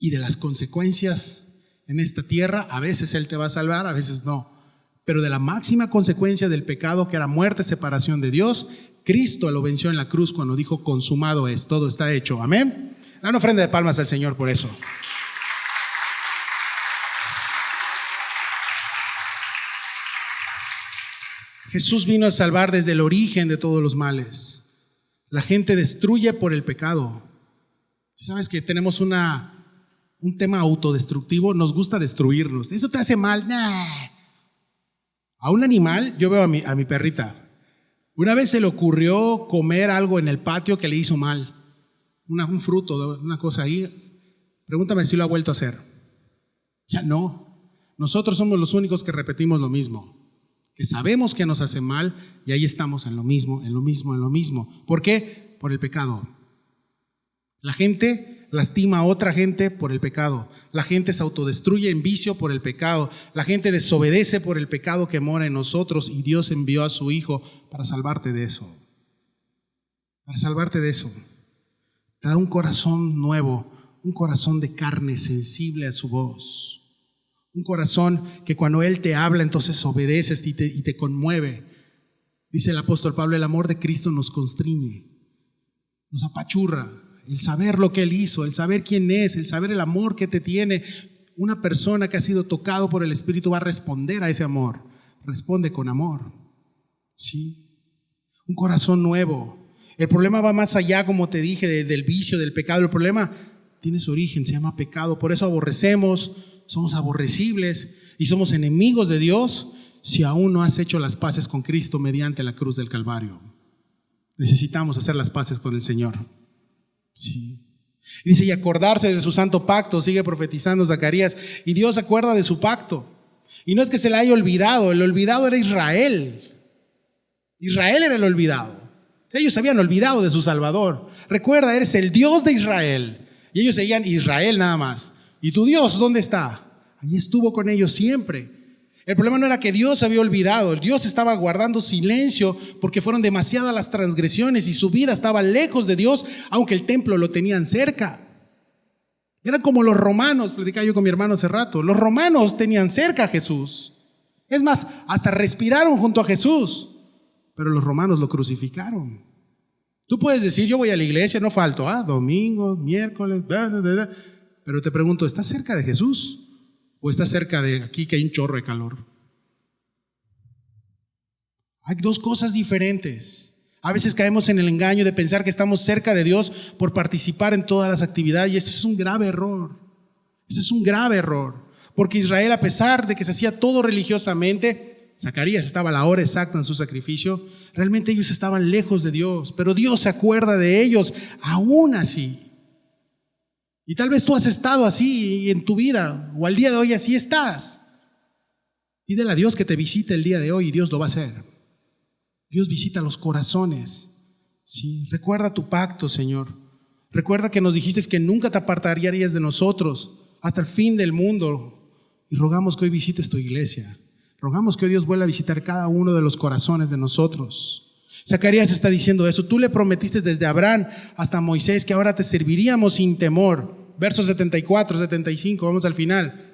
Y de las consecuencias en esta tierra, a veces Él te va a salvar, a veces no, pero de la máxima consecuencia del pecado, que era muerte, separación de Dios, Cristo lo venció en la cruz cuando dijo: consumado es, todo está hecho. Amén. Da una ofrenda de palmas al Señor por eso. Jesús vino a salvar desde el origen de todos los males. La gente destruye por el pecado. ¿Sabes que tenemos un tema autodestructivo? Nos gusta destruirnos. ¿Eso te hace mal? Nah. A un animal, yo veo a mi perrita. Una vez se le ocurrió comer algo en el patio que le hizo mal. Un fruto, una cosa ahí. Pregúntame si lo ha vuelto a hacer. Ya no. Nosotros somos los únicos que repetimos lo mismo, que sabemos que nos hace mal y ahí estamos en lo mismo, en lo mismo, en lo mismo. ¿Por qué? Por el pecado. La gente lastima a otra gente por el pecado. La gente se autodestruye en vicio por el pecado. La gente desobedece por el pecado que mora en nosotros, y Dios envió a su Hijo para salvarte de eso. Para salvarte de eso. Te da un corazón nuevo, un corazón de carne sensible a su voz. Un corazón que cuando Él te habla, entonces obedeces y te conmueve. Dice el apóstol Pablo: el amor de Cristo nos constriñe, nos apachurra. El saber lo que Él hizo, el saber quién es, el saber el amor que te tiene. Una persona que ha sido tocado por el Espíritu va a responder a ese amor. Responde con amor. ¿Sí? Un corazón nuevo. El problema va más allá, como te dije, del vicio, del pecado. El problema tiene su origen, se llama pecado. Por eso aborrecemos, somos aborrecibles y somos enemigos de Dios si aún no has hecho las paces con Cristo mediante la cruz del Calvario. Necesitamos hacer las paces con el Señor. Sí. Y dice: y acordarse de su santo pacto. Sigue profetizando Zacarías, y Dios se acuerda de su pacto. Y no es que se le haya olvidado, el olvidado era Israel. Israel era el olvidado. Ellos se habían olvidado de su Salvador. Recuerda, eres el Dios de Israel. Y ellos seguían Israel nada más. ¿Y tu Dios dónde está? Allí estuvo con ellos siempre. El problema no era que Dios se había olvidado. Dios estaba guardando silencio porque fueron demasiadas las transgresiones y su vida estaba lejos de Dios, aunque el templo lo tenían cerca. Eran como los romanos, platicaba yo con mi hermano hace rato. Los romanos tenían cerca a Jesús. Es más, hasta respiraron junto a Jesús. Pero los romanos lo crucificaron. Tú puedes decir: yo voy a la iglesia, no falto, domingo, miércoles, pero te pregunto, ¿estás cerca de Jesús? ¿O estás cerca de aquí que hay un chorro de calor? Hay dos cosas diferentes. A veces caemos en el engaño de pensar que estamos cerca de Dios por participar en todas las actividades, y eso es un grave error. Ese es un grave error. Porque Israel, a pesar de que se hacía todo religiosamente, Zacarías estaba a la hora exacta en su sacrificio, realmente ellos estaban lejos de Dios, pero Dios se acuerda de ellos aún así. Y tal vez tú has estado así en tu vida, o al día de hoy así estás. Pídele a Dios que te visite el día de hoy, y Dios lo va a hacer. Dios visita los corazones. Sí, recuerda tu pacto, Señor. Recuerda que nos dijiste que nunca te apartarías de nosotros hasta el fin del mundo. Y rogamos que hoy visites tu iglesia. Rogamos que hoy Dios vuelva a visitar cada uno de los corazones de nosotros. Zacarías está diciendo eso. Tú le prometiste desde Abraham hasta Moisés que ahora te serviríamos sin temor. Versos 74, 75, vamos al final.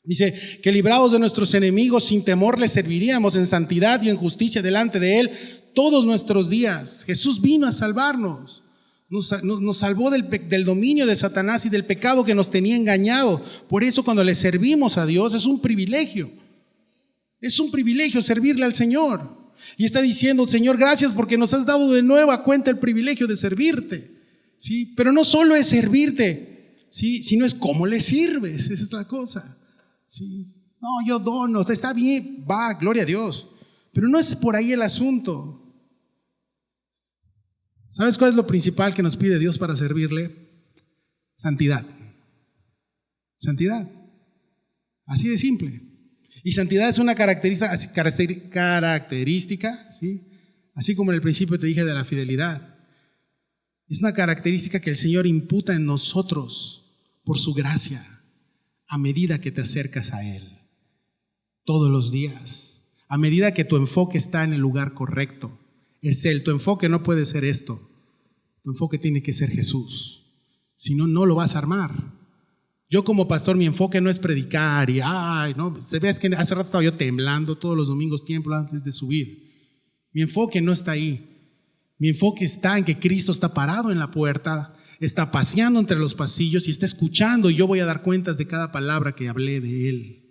Dice que librados de nuestros enemigos sin temor le serviríamos en santidad y en justicia delante de Él todos nuestros días. Jesús vino a salvarnos. Nos salvó del dominio de Satanás y del pecado que nos tenía engañado. Por eso cuando le servimos a Dios es un privilegio. Es un privilegio servirle al Señor. Y está diciendo, Señor, gracias porque nos has dado de nueva cuenta el privilegio de servirte. ¿Sí? Pero no solo es servirte, ¿sí? Sino es cómo le sirves. Esa es la cosa. ¿Sí? No, yo dono, está bien, va, gloria a Dios. Pero no es por ahí el asunto. ¿Sabes cuál es lo principal que nos pide Dios para servirle? Santidad. Santidad. Así de simple. Y santidad es una característica, ¿sí? Así como en el principio te dije de la fidelidad. Es una característica que el Señor imputa en nosotros por su gracia a medida que te acercas a Él. Todos los días. A medida que tu enfoque está en el lugar correcto. Es Él. Tu enfoque no puede ser esto. Tu enfoque tiene que ser Jesús. Si no, no lo vas a armar. Yo como pastor, mi enfoque no es predicar y no, se ve, es que hace rato estaba yo temblando todos los domingos tiempo antes de subir. Mi enfoque no está ahí. Mi enfoque está en que Cristo está parado en la puerta, está paseando entre los pasillos y está escuchando, y yo voy a dar cuentas de cada palabra que hablé de Él.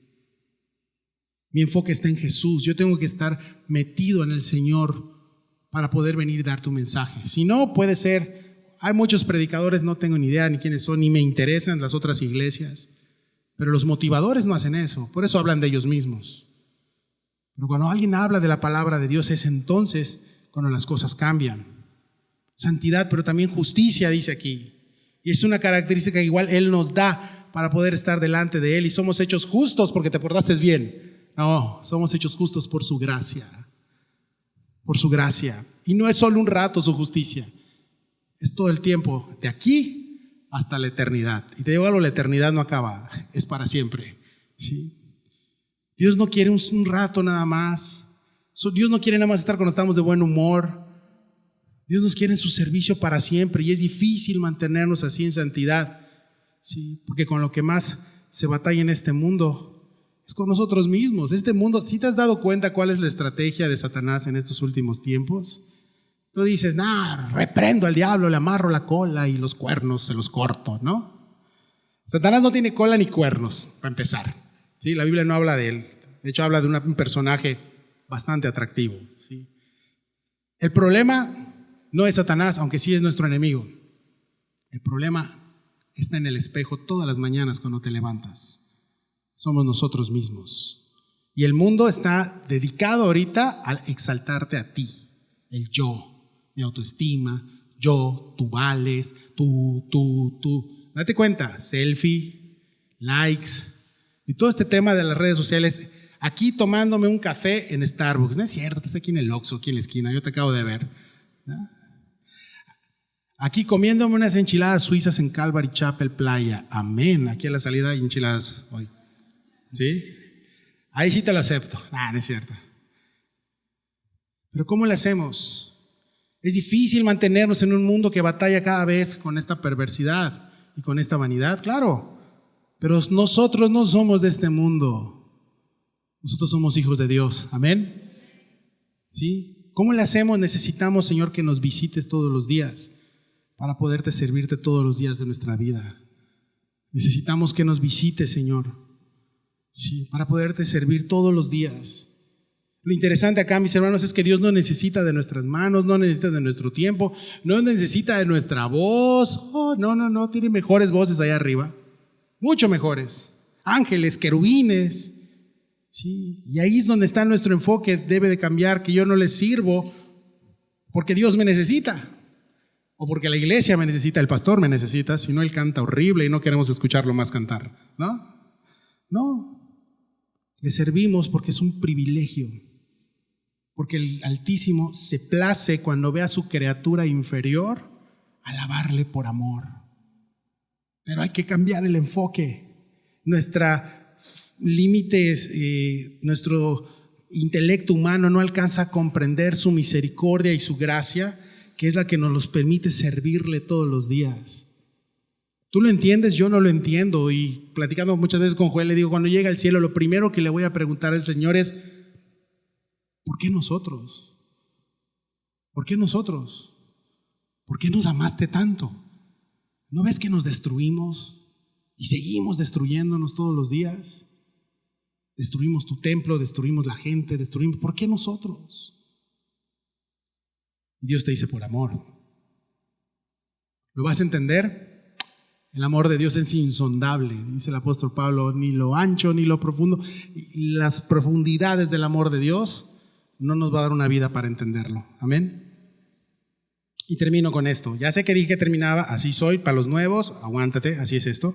Mi enfoque está en Jesús. Yo tengo que estar metido en el Señor para poder venir y dar tu mensaje. Si no, puede ser. Hay muchos predicadores, no tengo ni idea ni quiénes son, ni me interesan las otras iglesias. Pero los motivadores no hacen eso, por eso hablan de ellos mismos. Pero cuando alguien habla de la palabra de Dios, es entonces cuando las cosas cambian. Santidad, pero también justicia, dice aquí. Y es una característica que igual Él nos da para poder estar delante de Él. Y somos hechos justos porque te portaste bien. No, somos hechos justos por su gracia. Por su gracia. Y no es solo un rato su justicia. Es todo el tiempo, de aquí hasta la eternidad. Y te digo algo, la eternidad no acaba, es para siempre. ¿Sí? Dios no quiere un rato nada más. Dios no quiere nada más estar cuando estamos de buen humor. Dios nos quiere en su servicio para siempre. Y es difícil mantenernos así en santidad. ¿Sí? Porque con lo que más se batalla en este mundo es con nosotros mismos. Este mundo, ¿sí te has dado cuenta cuál es la estrategia de Satanás en estos últimos tiempos? Tú dices, reprendo al diablo, le amarro la cola y los cuernos se los corto, ¿no? Satanás no tiene cola ni cuernos, para empezar. ¿Sí? La Biblia no habla de él. De hecho, habla de un personaje bastante atractivo. ¿Sí? El problema no es Satanás, aunque sí es nuestro enemigo. El problema está en el espejo todas las mañanas cuando te levantas. Somos nosotros mismos. Y el mundo está dedicado ahorita a exaltarte a ti, el yo. Mi autoestima, yo, tú vales, tú. Date cuenta, selfie, likes y todo este tema de las redes sociales. Aquí tomándome un café en Starbucks. No es cierto, estás aquí en el Oxxo, aquí en la esquina, yo te acabo de ver. ¿No? Aquí comiéndome unas enchiladas suizas en Calvary Chapel Playa. Amén. Aquí a la salida hay enchiladas hoy. ¿Sí? Ahí sí te lo acepto. No es cierto. Pero ¿cómo le hacemos? Es difícil mantenernos en un mundo que batalla cada vez con esta perversidad y con esta vanidad, claro. Pero nosotros no somos de este mundo. Nosotros somos hijos de Dios. Amén. ¿Sí? ¿Cómo le hacemos? Necesitamos, Señor, que nos visites todos los días para poderte servirte todos los días de nuestra vida. Necesitamos que nos visites, Señor. Sí, para poderte servir todos los días. Lo interesante acá, mis hermanos, es que Dios no necesita de nuestras manos, no necesita de nuestro tiempo, no necesita de nuestra voz. No, tiene mejores voces allá arriba, mucho mejores. Ángeles, querubines. Sí, y ahí es donde está nuestro enfoque, debe de cambiar, que yo no les sirvo porque Dios me necesita, o porque la iglesia me necesita, el pastor me necesita, si no él canta horrible y no queremos escucharlo más cantar. No, le servimos porque es un privilegio. Porque el Altísimo se place cuando ve a su criatura inferior alabarle por amor. Pero hay que cambiar el enfoque. Nuestros límites, nuestro intelecto humano no alcanza a comprender su misericordia y su gracia, que es la que nos los permite servirle todos los días. Tú lo entiendes, yo no lo entiendo. Y platicando muchas veces con Joel, le digo, cuando llega al cielo, lo primero que le voy a preguntar al Señor es, ¿por qué nosotros? ¿Por qué nosotros? ¿Por qué nos amaste tanto? ¿No ves que nos destruimos y seguimos destruyéndonos todos los días? Destruimos tu templo, destruimos la gente, destruimos. ¿Por qué nosotros? Y Dios te dice por amor. ¿Lo vas a entender? El amor de Dios es insondable, dice el apóstol Pablo, ni lo ancho ni lo profundo. Las profundidades del amor de Dios no nos va a dar una vida para entenderlo. Amén. Y termino con esto. Ya sé que dije que terminaba, así soy, para los nuevos, aguántate, así es esto.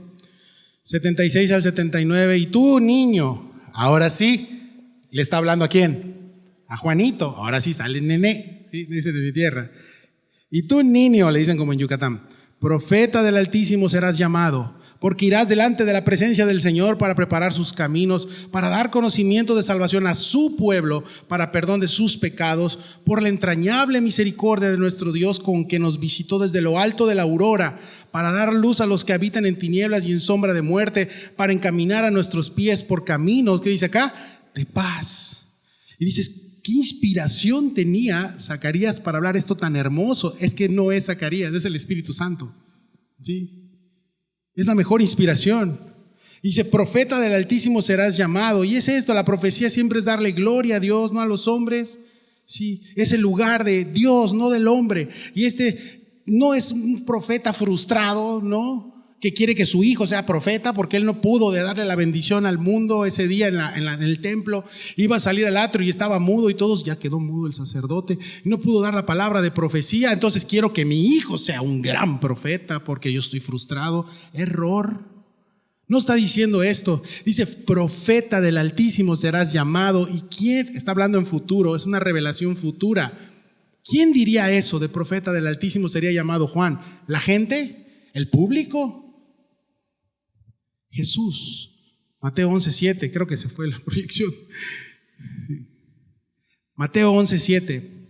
76 al 79, y tú, niño, ahora sí, le está hablando ¿a quién? A Juanito, ahora sí sale nené, ¿sí? Dice de mi tierra. Y tú, niño, le dicen como en Yucatán, profeta del Altísimo serás llamado, porque irás delante de la presencia del Señor para preparar sus caminos, para dar conocimiento de salvación a su pueblo, para perdón de sus pecados, por la entrañable misericordia de nuestro Dios con que nos visitó desde lo alto de la aurora, para dar luz a los que habitan en tinieblas y en sombra de muerte, para encaminar a nuestros pies por caminos, ¿qué dice acá? De paz. Y dices, ¿qué inspiración tenía Zacarías para hablar esto tan hermoso? Es que no es Zacarías, es el Espíritu Santo. ¿Sí? Es la mejor inspiración. Dice, profeta del Altísimo serás llamado. Y es esto, la profecía siempre es darle gloria a Dios, no a los hombres. Sí, es el lugar de Dios, no del hombre. Y este no es un profeta frustrado, ¿no? Que quiere que su hijo sea profeta porque él no pudo de darle la bendición al mundo ese día en el templo. Iba a salir al atrio y estaba mudo y todos, ya quedó mudo el sacerdote, no pudo dar la palabra de profecía, entonces quiero que mi hijo sea un gran profeta porque yo estoy frustrado. Error. No está diciendo esto, dice profeta del Altísimo serás llamado. ¿Y quién? Está hablando en futuro, es una revelación futura. ¿Quién diría eso de profeta del Altísimo sería llamado Juan? ¿La gente? ¿El público? Jesús. Mateo 11:7, creo que se fue la proyección. Mateo 11:7.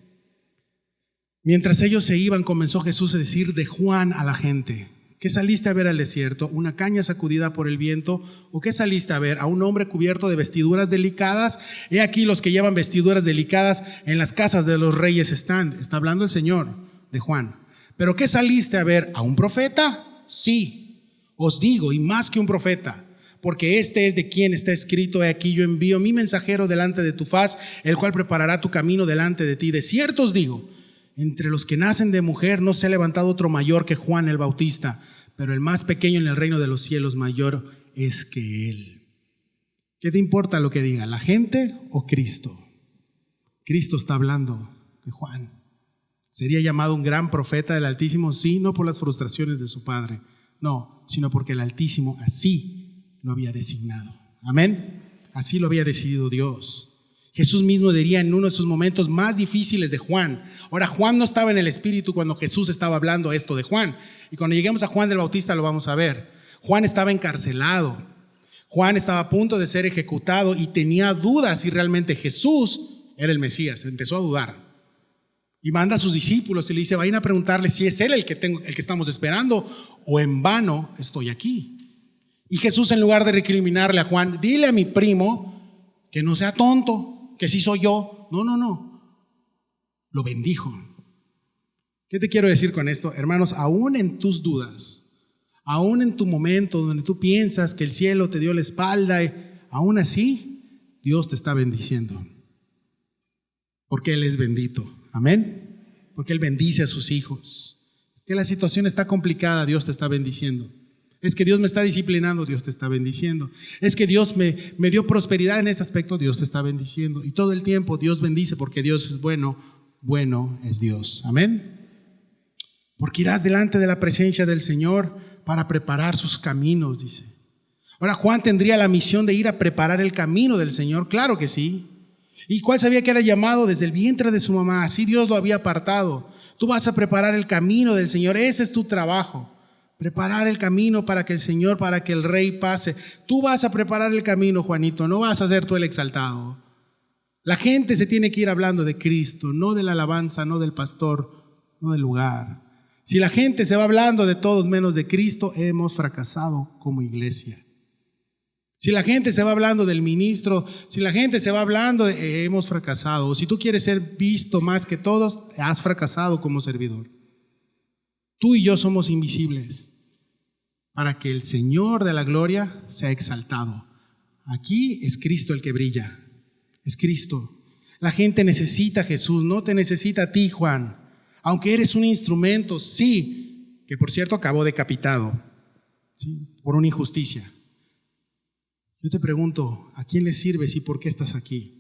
Mientras ellos se iban, comenzó Jesús a decir de Juan a la gente: ¿qué saliste a ver al desierto? ¿Una caña sacudida por el viento? ¿O qué saliste a ver? ¿A un hombre cubierto de vestiduras delicadas? He aquí los que llevan vestiduras delicadas en las casas de los reyes están. Está hablando el Señor de Juan. ¿Pero qué saliste a ver? ¿A un profeta? Sí, os digo, y más que un profeta, porque este es de quien está escrito: he aquí yo envío mi mensajero delante de tu faz, el cual preparará tu camino delante de ti. De cierto os digo, entre los que nacen de mujer no se ha levantado otro mayor que Juan el Bautista, pero el más pequeño en el reino de los cielos mayor es que él. ¿Qué te importa lo que diga, la gente o Cristo? Cristo está hablando de Juan. ¿Sería llamado un gran profeta del Altísimo? Sí, no por las frustraciones de su padre, no, sino porque el Altísimo así lo había designado. Amén. Así lo había decidido Dios. Jesús mismo diría en uno de sus momentos más difíciles de Juan. Ahora, Juan no estaba en el Espíritu cuando Jesús estaba hablando esto de Juan. Y cuando lleguemos a Juan del Bautista lo vamos a ver. Juan estaba encarcelado. Juan estaba a punto de ser ejecutado y tenía dudas si realmente Jesús era el Mesías. Empezó a dudar. Y manda a sus discípulos y le dice: vayan a preguntarle si es él el que estamos esperando, o en vano estoy aquí. Y Jesús, en lugar de recriminarle a Juan: dile a mi primo que no sea tonto, que sí soy yo. No. Lo bendijo. ¿Qué te quiero decir con esto? Hermanos, aún en tus dudas, aún en tu momento donde tú piensas que el cielo te dio la espalda, aún así Dios te está bendiciendo. Porque Él es bendito. Amén. Porque Él bendice a sus hijos. Es que la situación está complicada, Dios te está bendiciendo. Es que Dios me está disciplinando, Dios te está bendiciendo. Es que Dios me dio prosperidad en este aspecto, Dios te está bendiciendo. Y todo el tiempo Dios bendice porque Dios es bueno, bueno es Dios. Amén. Porque irás delante de la presencia del Señor para preparar sus caminos, dice. Ahora, Juan tendría la misión de ir a preparar el camino del Señor, claro que sí. ¿Y cuál sabía que era llamado desde el vientre de su mamá? Así Dios lo había apartado. Tú vas a preparar el camino del Señor, ese es tu trabajo. Preparar el camino para que el Señor, para que el Rey pase. Tú vas a preparar el camino, Juanito, no vas a ser tú el exaltado. La gente se tiene que ir hablando de Cristo, no de la alabanza, no del pastor, no del lugar. Si la gente se va hablando de todos menos de Cristo, hemos fracasado como iglesia. Si la gente se va hablando del ministro, si la gente se va hablando, hemos fracasado. O si tú quieres ser visto más que todos, has fracasado como servidor. Tú y yo somos invisibles para que el Señor de la gloria sea exaltado. Aquí es Cristo el que brilla, es Cristo. La gente necesita a Jesús, no te necesita a ti, Juan. Aunque eres un instrumento, sí, que por cierto acabó decapitado, ¿sí?, por una injusticia. Yo te pregunto, ¿a quién le sirves y por qué estás aquí?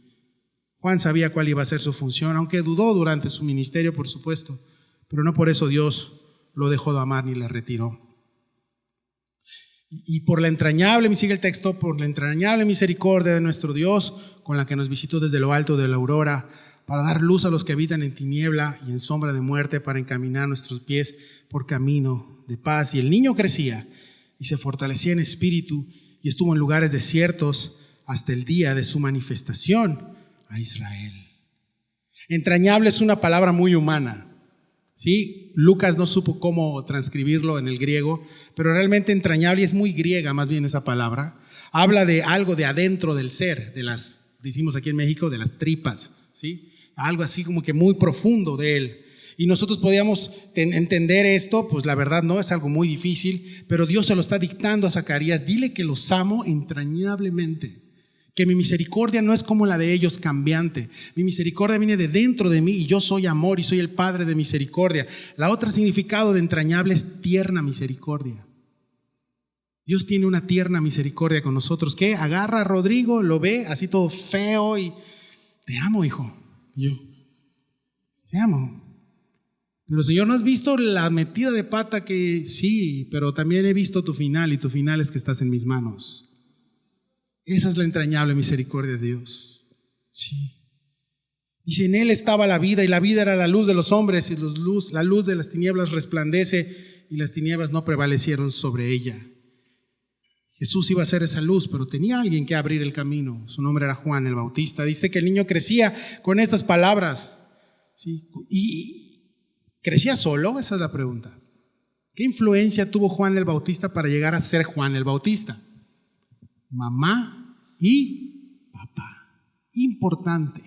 Juan sabía cuál iba a ser su función, aunque dudó durante su ministerio, por supuesto, pero no por eso Dios lo dejó de amar ni le retiró. Y por la entrañable, me sigue el texto, por la entrañable misericordia de nuestro Dios, con la que nos visitó desde lo alto de la aurora, para dar luz a los que habitan en tiniebla y en sombra de muerte, para encaminar nuestros pies por camino de paz. Y el niño crecía y se fortalecía en espíritu y estuvo en lugares desiertos hasta el día de su manifestación a Israel. Entrañable es una palabra muy humana, ¿sí? Lucas no supo cómo transcribirlo en el griego, pero realmente entrañable, y es muy griega más bien esa palabra, habla de algo de adentro del ser, de las, decimos aquí en México, de las tripas, ¿sí? Algo así como que muy profundo de él. Y nosotros podíamos entender esto, pues la verdad no, es algo muy difícil, pero Dios se lo está dictando a Zacarías: dile que los amo entrañablemente, que mi misericordia no es como la de ellos, cambiante. Mi misericordia viene de dentro de mí y yo soy amor y soy el Padre de misericordia. La otra significado de entrañable es tierna misericordia. Dios tiene una tierna misericordia con nosotros, que agarra a Rodrigo, lo ve así todo feo y: te amo, hijo. Y yo: te amo. Pero Señor, ¿no has visto la metida de pata que sí? Pero también he visto tu final, y tu final es que estás en mis manos. Esa es la entrañable misericordia de Dios. Sí. Dice: en Él estaba la vida, y la vida era la luz de los hombres, y la luz de las tinieblas resplandece, y las tinieblas no prevalecieron sobre ella. Jesús iba a ser esa luz, pero tenía alguien que abrir el camino. Su nombre era Juan el Bautista. Dice que el niño crecía con estas palabras, ¿sí? ¿Y crecía solo? Esa es la pregunta. ¿Qué influencia tuvo Juan el Bautista para llegar a ser Juan el Bautista? Mamá y papá. Importante.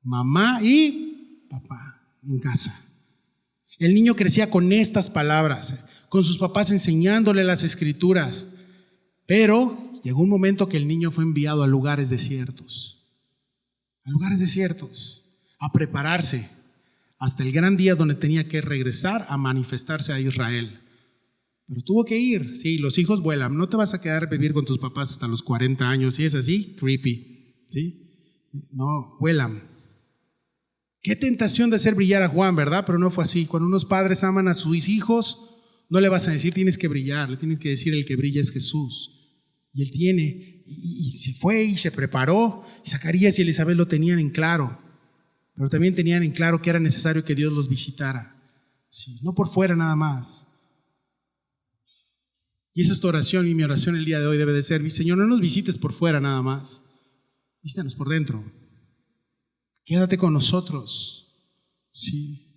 Mamá y papá en casa. El niño crecía con estas palabras, con sus papás enseñándole las escrituras. Pero llegó un momento que el niño fue enviado a lugares desiertos. A lugares desiertos. A prepararse hasta el gran día donde tenía que regresar a manifestarse a Israel. Pero tuvo que ir. Sí, los hijos vuelan. No te vas a quedar a vivir con tus papás hasta los 40 años. Si es así, creepy. ¿Sí? No, vuelan. Qué tentación de hacer brillar a Juan, ¿verdad? Pero no fue así. Cuando unos padres aman a sus hijos, no le vas a decir tienes que brillar. Le tienes que decir el que brilla es Jesús. Y él tiene. Y se fue y se preparó. Y Zacarías y Elizabeth lo tenían en claro. Pero también tenían en claro que era necesario que Dios los visitara. Sí, no por fuera nada más. Y esa es tu oración, y mi oración el día de hoy debe de ser: Señor, no nos visites por fuera nada más, visítanos por dentro. Quédate con nosotros. Sí.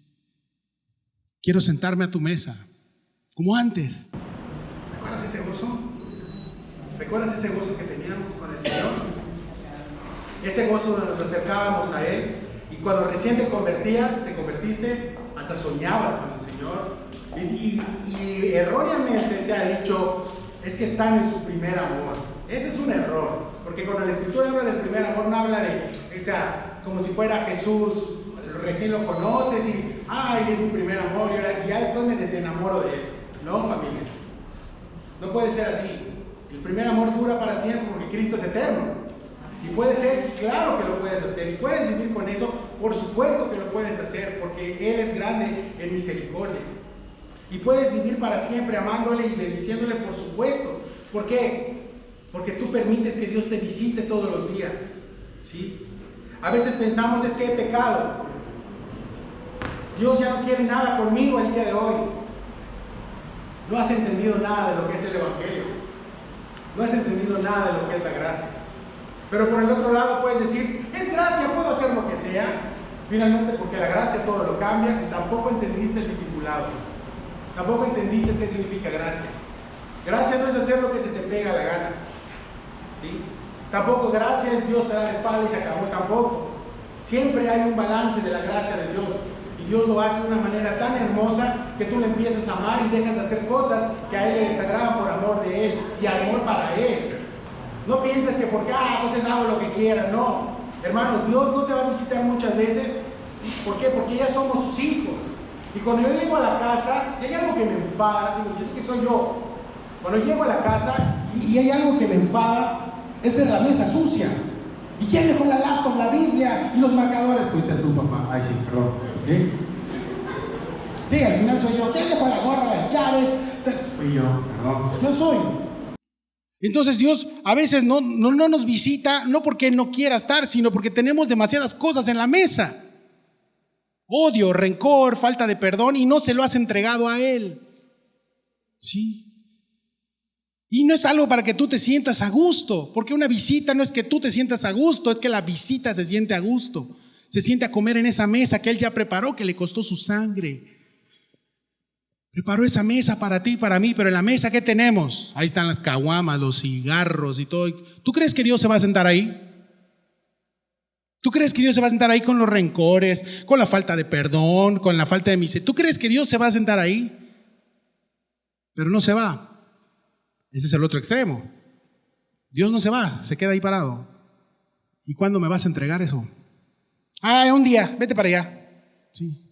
Quiero sentarme a tu mesa, como antes. ¿Recuerdas ese gozo? ¿Recuerdas ese gozo que teníamos con el Señor? Ese gozo donde nos acercábamos a Él, y cuando recién te convertiste, hasta soñabas con el Señor. Y erróneamente se ha dicho: es que están en su primer amor. Ese es un error, porque cuando la Escritura habla del primer amor, no habla de, o sea, como si fuera Jesús, recién lo conoces y ay, es mi primer amor, y ya después me desenamoro de él. No, familia, no puede ser así. El primer amor dura para siempre, porque Cristo es eterno. Y puede ser, claro que lo puedes hacer, y puedes vivir con eso, por supuesto que lo puedes hacer, porque Él es grande en misericordia. Y puedes vivir para siempre amándole y bendiciéndole, por supuesto. ¿Por qué? Porque tú permites que Dios te visite todos los días, ¿sí? A veces pensamos: es que he pecado, Dios ya no quiere nada conmigo el día de hoy. No has entendido nada de lo que es el Evangelio. No has entendido nada de lo que es la gracia. Pero por el otro lado puedes decir: es gracia, puedo hacer lo que sea. Finalmente, porque la gracia todo lo cambia. Y tampoco entendiste el discipulado. Tampoco entendiste qué significa gracia. Gracia no es hacer lo que se te pega la gana, ¿sí? Tampoco gracia es Dios te da la espalda y se acabó. Tampoco. Siempre hay un balance de la gracia de Dios. Y Y Dios lo hace de una manera tan hermosa que tú le empiezas a amar y dejas de hacer cosas que a Él le desagradan por amor de Él y amor para Él. No pienses que porque, pues hago lo que quiera. No, hermanos, Dios no te va a visitar muchas veces. ¿Por qué? Porque ya somos sus hijos. Y cuando yo llego a la casa, si hay algo que me enfada, digo, y eso que soy yo. Cuando llego a la casa y hay algo que me enfada, es ver la mesa sucia. ¿Y quién dejó la laptop, la Biblia y los marcadores? Fuiste tú, papá. Ay, sí, perdón. ¿Sí? Sí, al final soy yo. ¿Quién dejó la gorra, las llaves? Fui yo, perdón. Yo soy. Entonces Dios a veces no nos visita, no porque no quiera estar, sino porque tenemos demasiadas cosas en la mesa. Odio, rencor, falta de perdón, y no se lo has entregado a Él. Sí. Y no es algo para que tú te sientas a gusto, porque una visita no es que tú te sientas a gusto, es que la visita se siente a gusto. Se siente a comer en esa mesa que Él ya preparó, que le costó su sangre. Preparó esa mesa para ti y para mí, pero en la mesa, ¿qué tenemos? Ahí están las caguamas, los cigarros y todo. ¿Tú crees que Dios se va a sentar ahí? ¿Tú crees que Dios se va a sentar ahí con los rencores, con la falta de perdón, con la falta de misericordia? ¿Tú crees que Dios se va a sentar ahí? Pero no se va. Ese es el otro extremo. Dios no se va, se queda ahí parado. ¿Y cuándo me vas a entregar eso? Un día, vete para allá. Sí.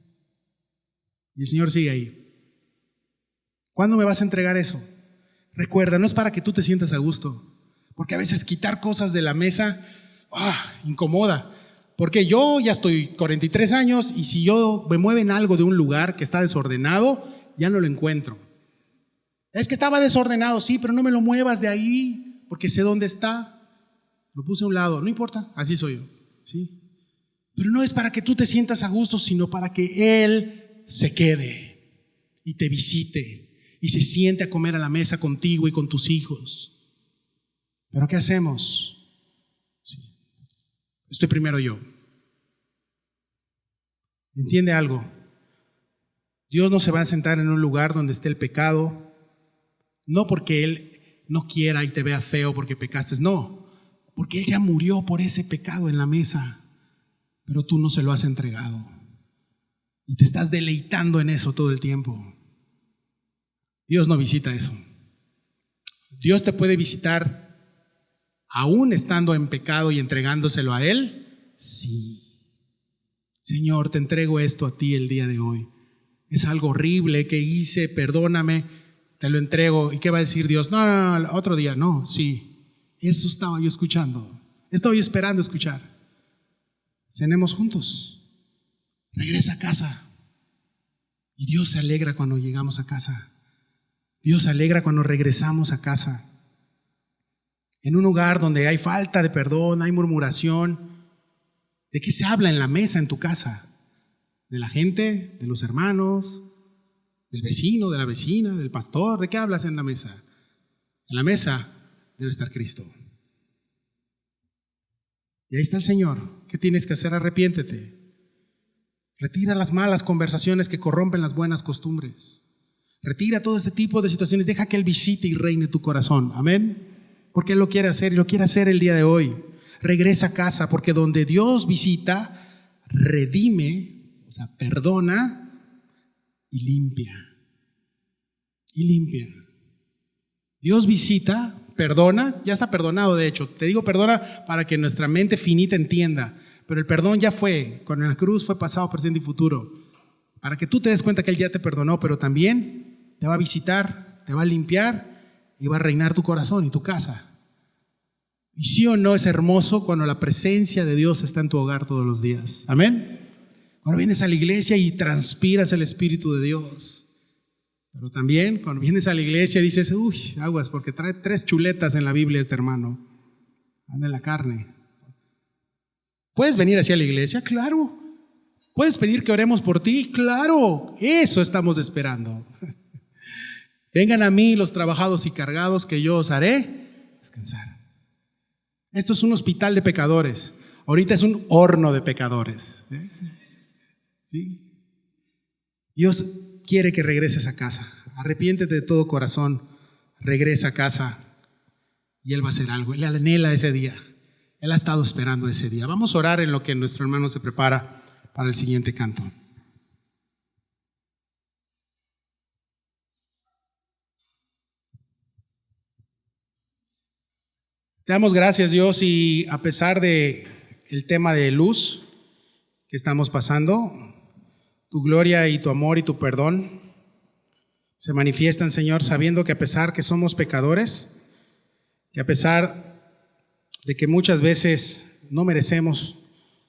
Y el Señor sigue ahí. ¿Cuándo me vas a entregar eso? Recuerda, no es para que tú te sientas a gusto, porque a veces quitar cosas de la mesa incomoda. Porque yo ya estoy 43 años y si yo me mueven algo de un lugar que está desordenado, ya no lo encuentro. Es que estaba desordenado, sí, pero no me lo muevas de ahí, porque sé dónde está. Lo puse a un lado, no importa, así soy yo, ¿sí? Pero no es para que tú te sientas a gusto, sino para que Él se quede y te visite y se siente a comer a la mesa contigo y con tus hijos. ¿Pero qué hacemos? Sí. Estoy primero yo. ¿Entiende algo? Dios no se va a sentar en un lugar donde esté el pecado, no porque Él no quiera y te vea feo porque pecaste, no, porque Él ya murió por ese pecado en la mesa, pero tú no se lo has entregado y te estás deleitando en eso todo el tiempo. Dios no visita eso. Dios te puede visitar aún estando en pecado y entregándoselo a Él. Sí. Señor, te entrego esto a ti el día de hoy. Es algo horrible que hice, perdóname, te lo entrego. ¿Y qué va a decir Dios? No, otro día, no, sí. Eso estaba yo escuchando. Estoy esperando escuchar. Cenemos juntos. Regresa a casa. Y Dios se alegra cuando llegamos a casa. Dios se alegra cuando regresamos a casa. En un lugar donde hay falta de perdón, hay murmuración, ¿de qué se habla en la mesa en tu casa? ¿De la gente? ¿De los hermanos? ¿Del vecino? ¿De la vecina? ¿Del pastor? ¿De qué hablas en la mesa? En la mesa debe estar Cristo. Y ahí está el Señor. ¿Qué tienes que hacer? Arrepiéntete. Retira las malas conversaciones que corrompen las buenas costumbres. Retira todo este tipo de situaciones. Deja que Él visite y reine tu corazón. Amén. Porque Él lo quiere hacer y lo quiere hacer el día de hoy. Regresa a casa, porque donde Dios visita, redime, o sea, perdona y limpia. Y limpia. Dios visita, perdona, ya está perdonado de hecho. Te digo perdona para que nuestra mente finita entienda. Pero el perdón ya fue, con la cruz fue pasado, presente y futuro. Para que tú te des cuenta que Él ya te perdonó, pero también te va a visitar, te va a limpiar y va a reinar tu corazón y tu casa. Y sí o no es hermoso cuando la presencia de Dios está en tu hogar todos los días. Amén. Cuando vienes a la iglesia y transpiras el Espíritu de Dios. Pero también cuando vienes a la iglesia dices, uy, aguas, porque trae 3 chuletas en la Biblia este hermano. Anda en la carne. ¿Puedes venir hacia la iglesia? Claro. ¿Puedes pedir que oremos por ti? Claro. Eso estamos esperando. Vengan a mí los trabajados y cargados, que yo os haré descansar. Esto es un hospital de pecadores. Ahorita es un horno de pecadores. ¿Sí? Dios quiere que regreses a casa. Arrepiéntete de todo corazón. Regresa a casa y Él va a hacer algo. Él anhela ese día. Él ha estado esperando ese día. Vamos a orar en lo que nuestro hermano se prepara para el siguiente canto. Te damos gracias, Dios, y a pesar de el tema de luz que estamos pasando, tu gloria y tu amor y tu perdón se manifiestan, Señor, sabiendo que a pesar que somos pecadores, que a pesar de que muchas veces no merecemos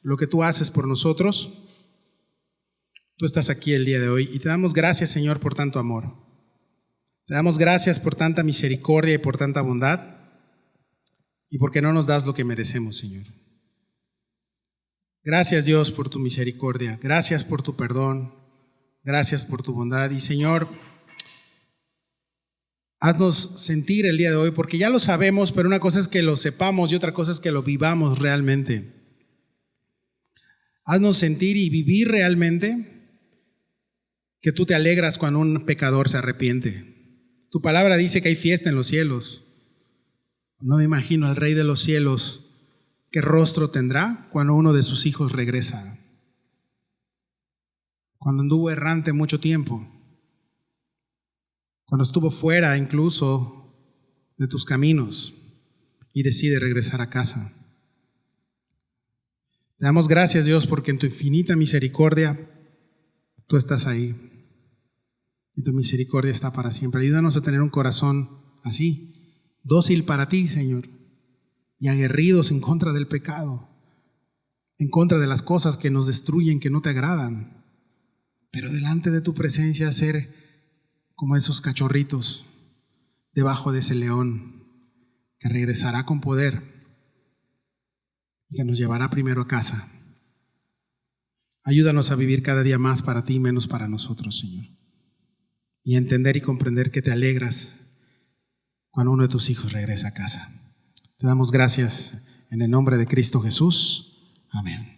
lo que tú haces por nosotros, tú estás aquí el día de hoy y te damos gracias, Señor, por tanto amor. Te damos gracias por tanta misericordia y por tanta bondad y porque no nos das lo que merecemos, Señor. Gracias, Dios, por tu misericordia. Gracias por tu perdón. Gracias por tu bondad. Y, Señor, haznos sentir el día de hoy, porque ya lo sabemos, pero una cosa es que lo sepamos y otra cosa es que lo vivamos realmente. Haznos sentir y vivir realmente que tú te alegras cuando un pecador se arrepiente. Tu palabra dice que hay fiesta en los cielos. No me imagino al Rey de los cielos qué rostro tendrá cuando uno de sus hijos regresa. Cuando anduvo errante mucho tiempo. Cuando estuvo fuera incluso de tus caminos y decide regresar a casa. Te damos gracias, Dios, porque en tu infinita misericordia tú estás ahí. Y tu misericordia está para siempre. Ayúdanos a tener un corazón así, dócil para ti, Señor, y aguerridos en contra del pecado, en contra de las cosas que nos destruyen, que no te agradan. Pero delante de tu presencia ser como esos cachorritos debajo de ese león que regresará con poder y que nos llevará primero a casa. Ayúdanos a vivir cada día más para ti y menos para nosotros, Señor. Y entender y comprender que te alegras cuando uno de tus hijos regresa a casa. Te damos gracias en el nombre de Cristo Jesús. Amén.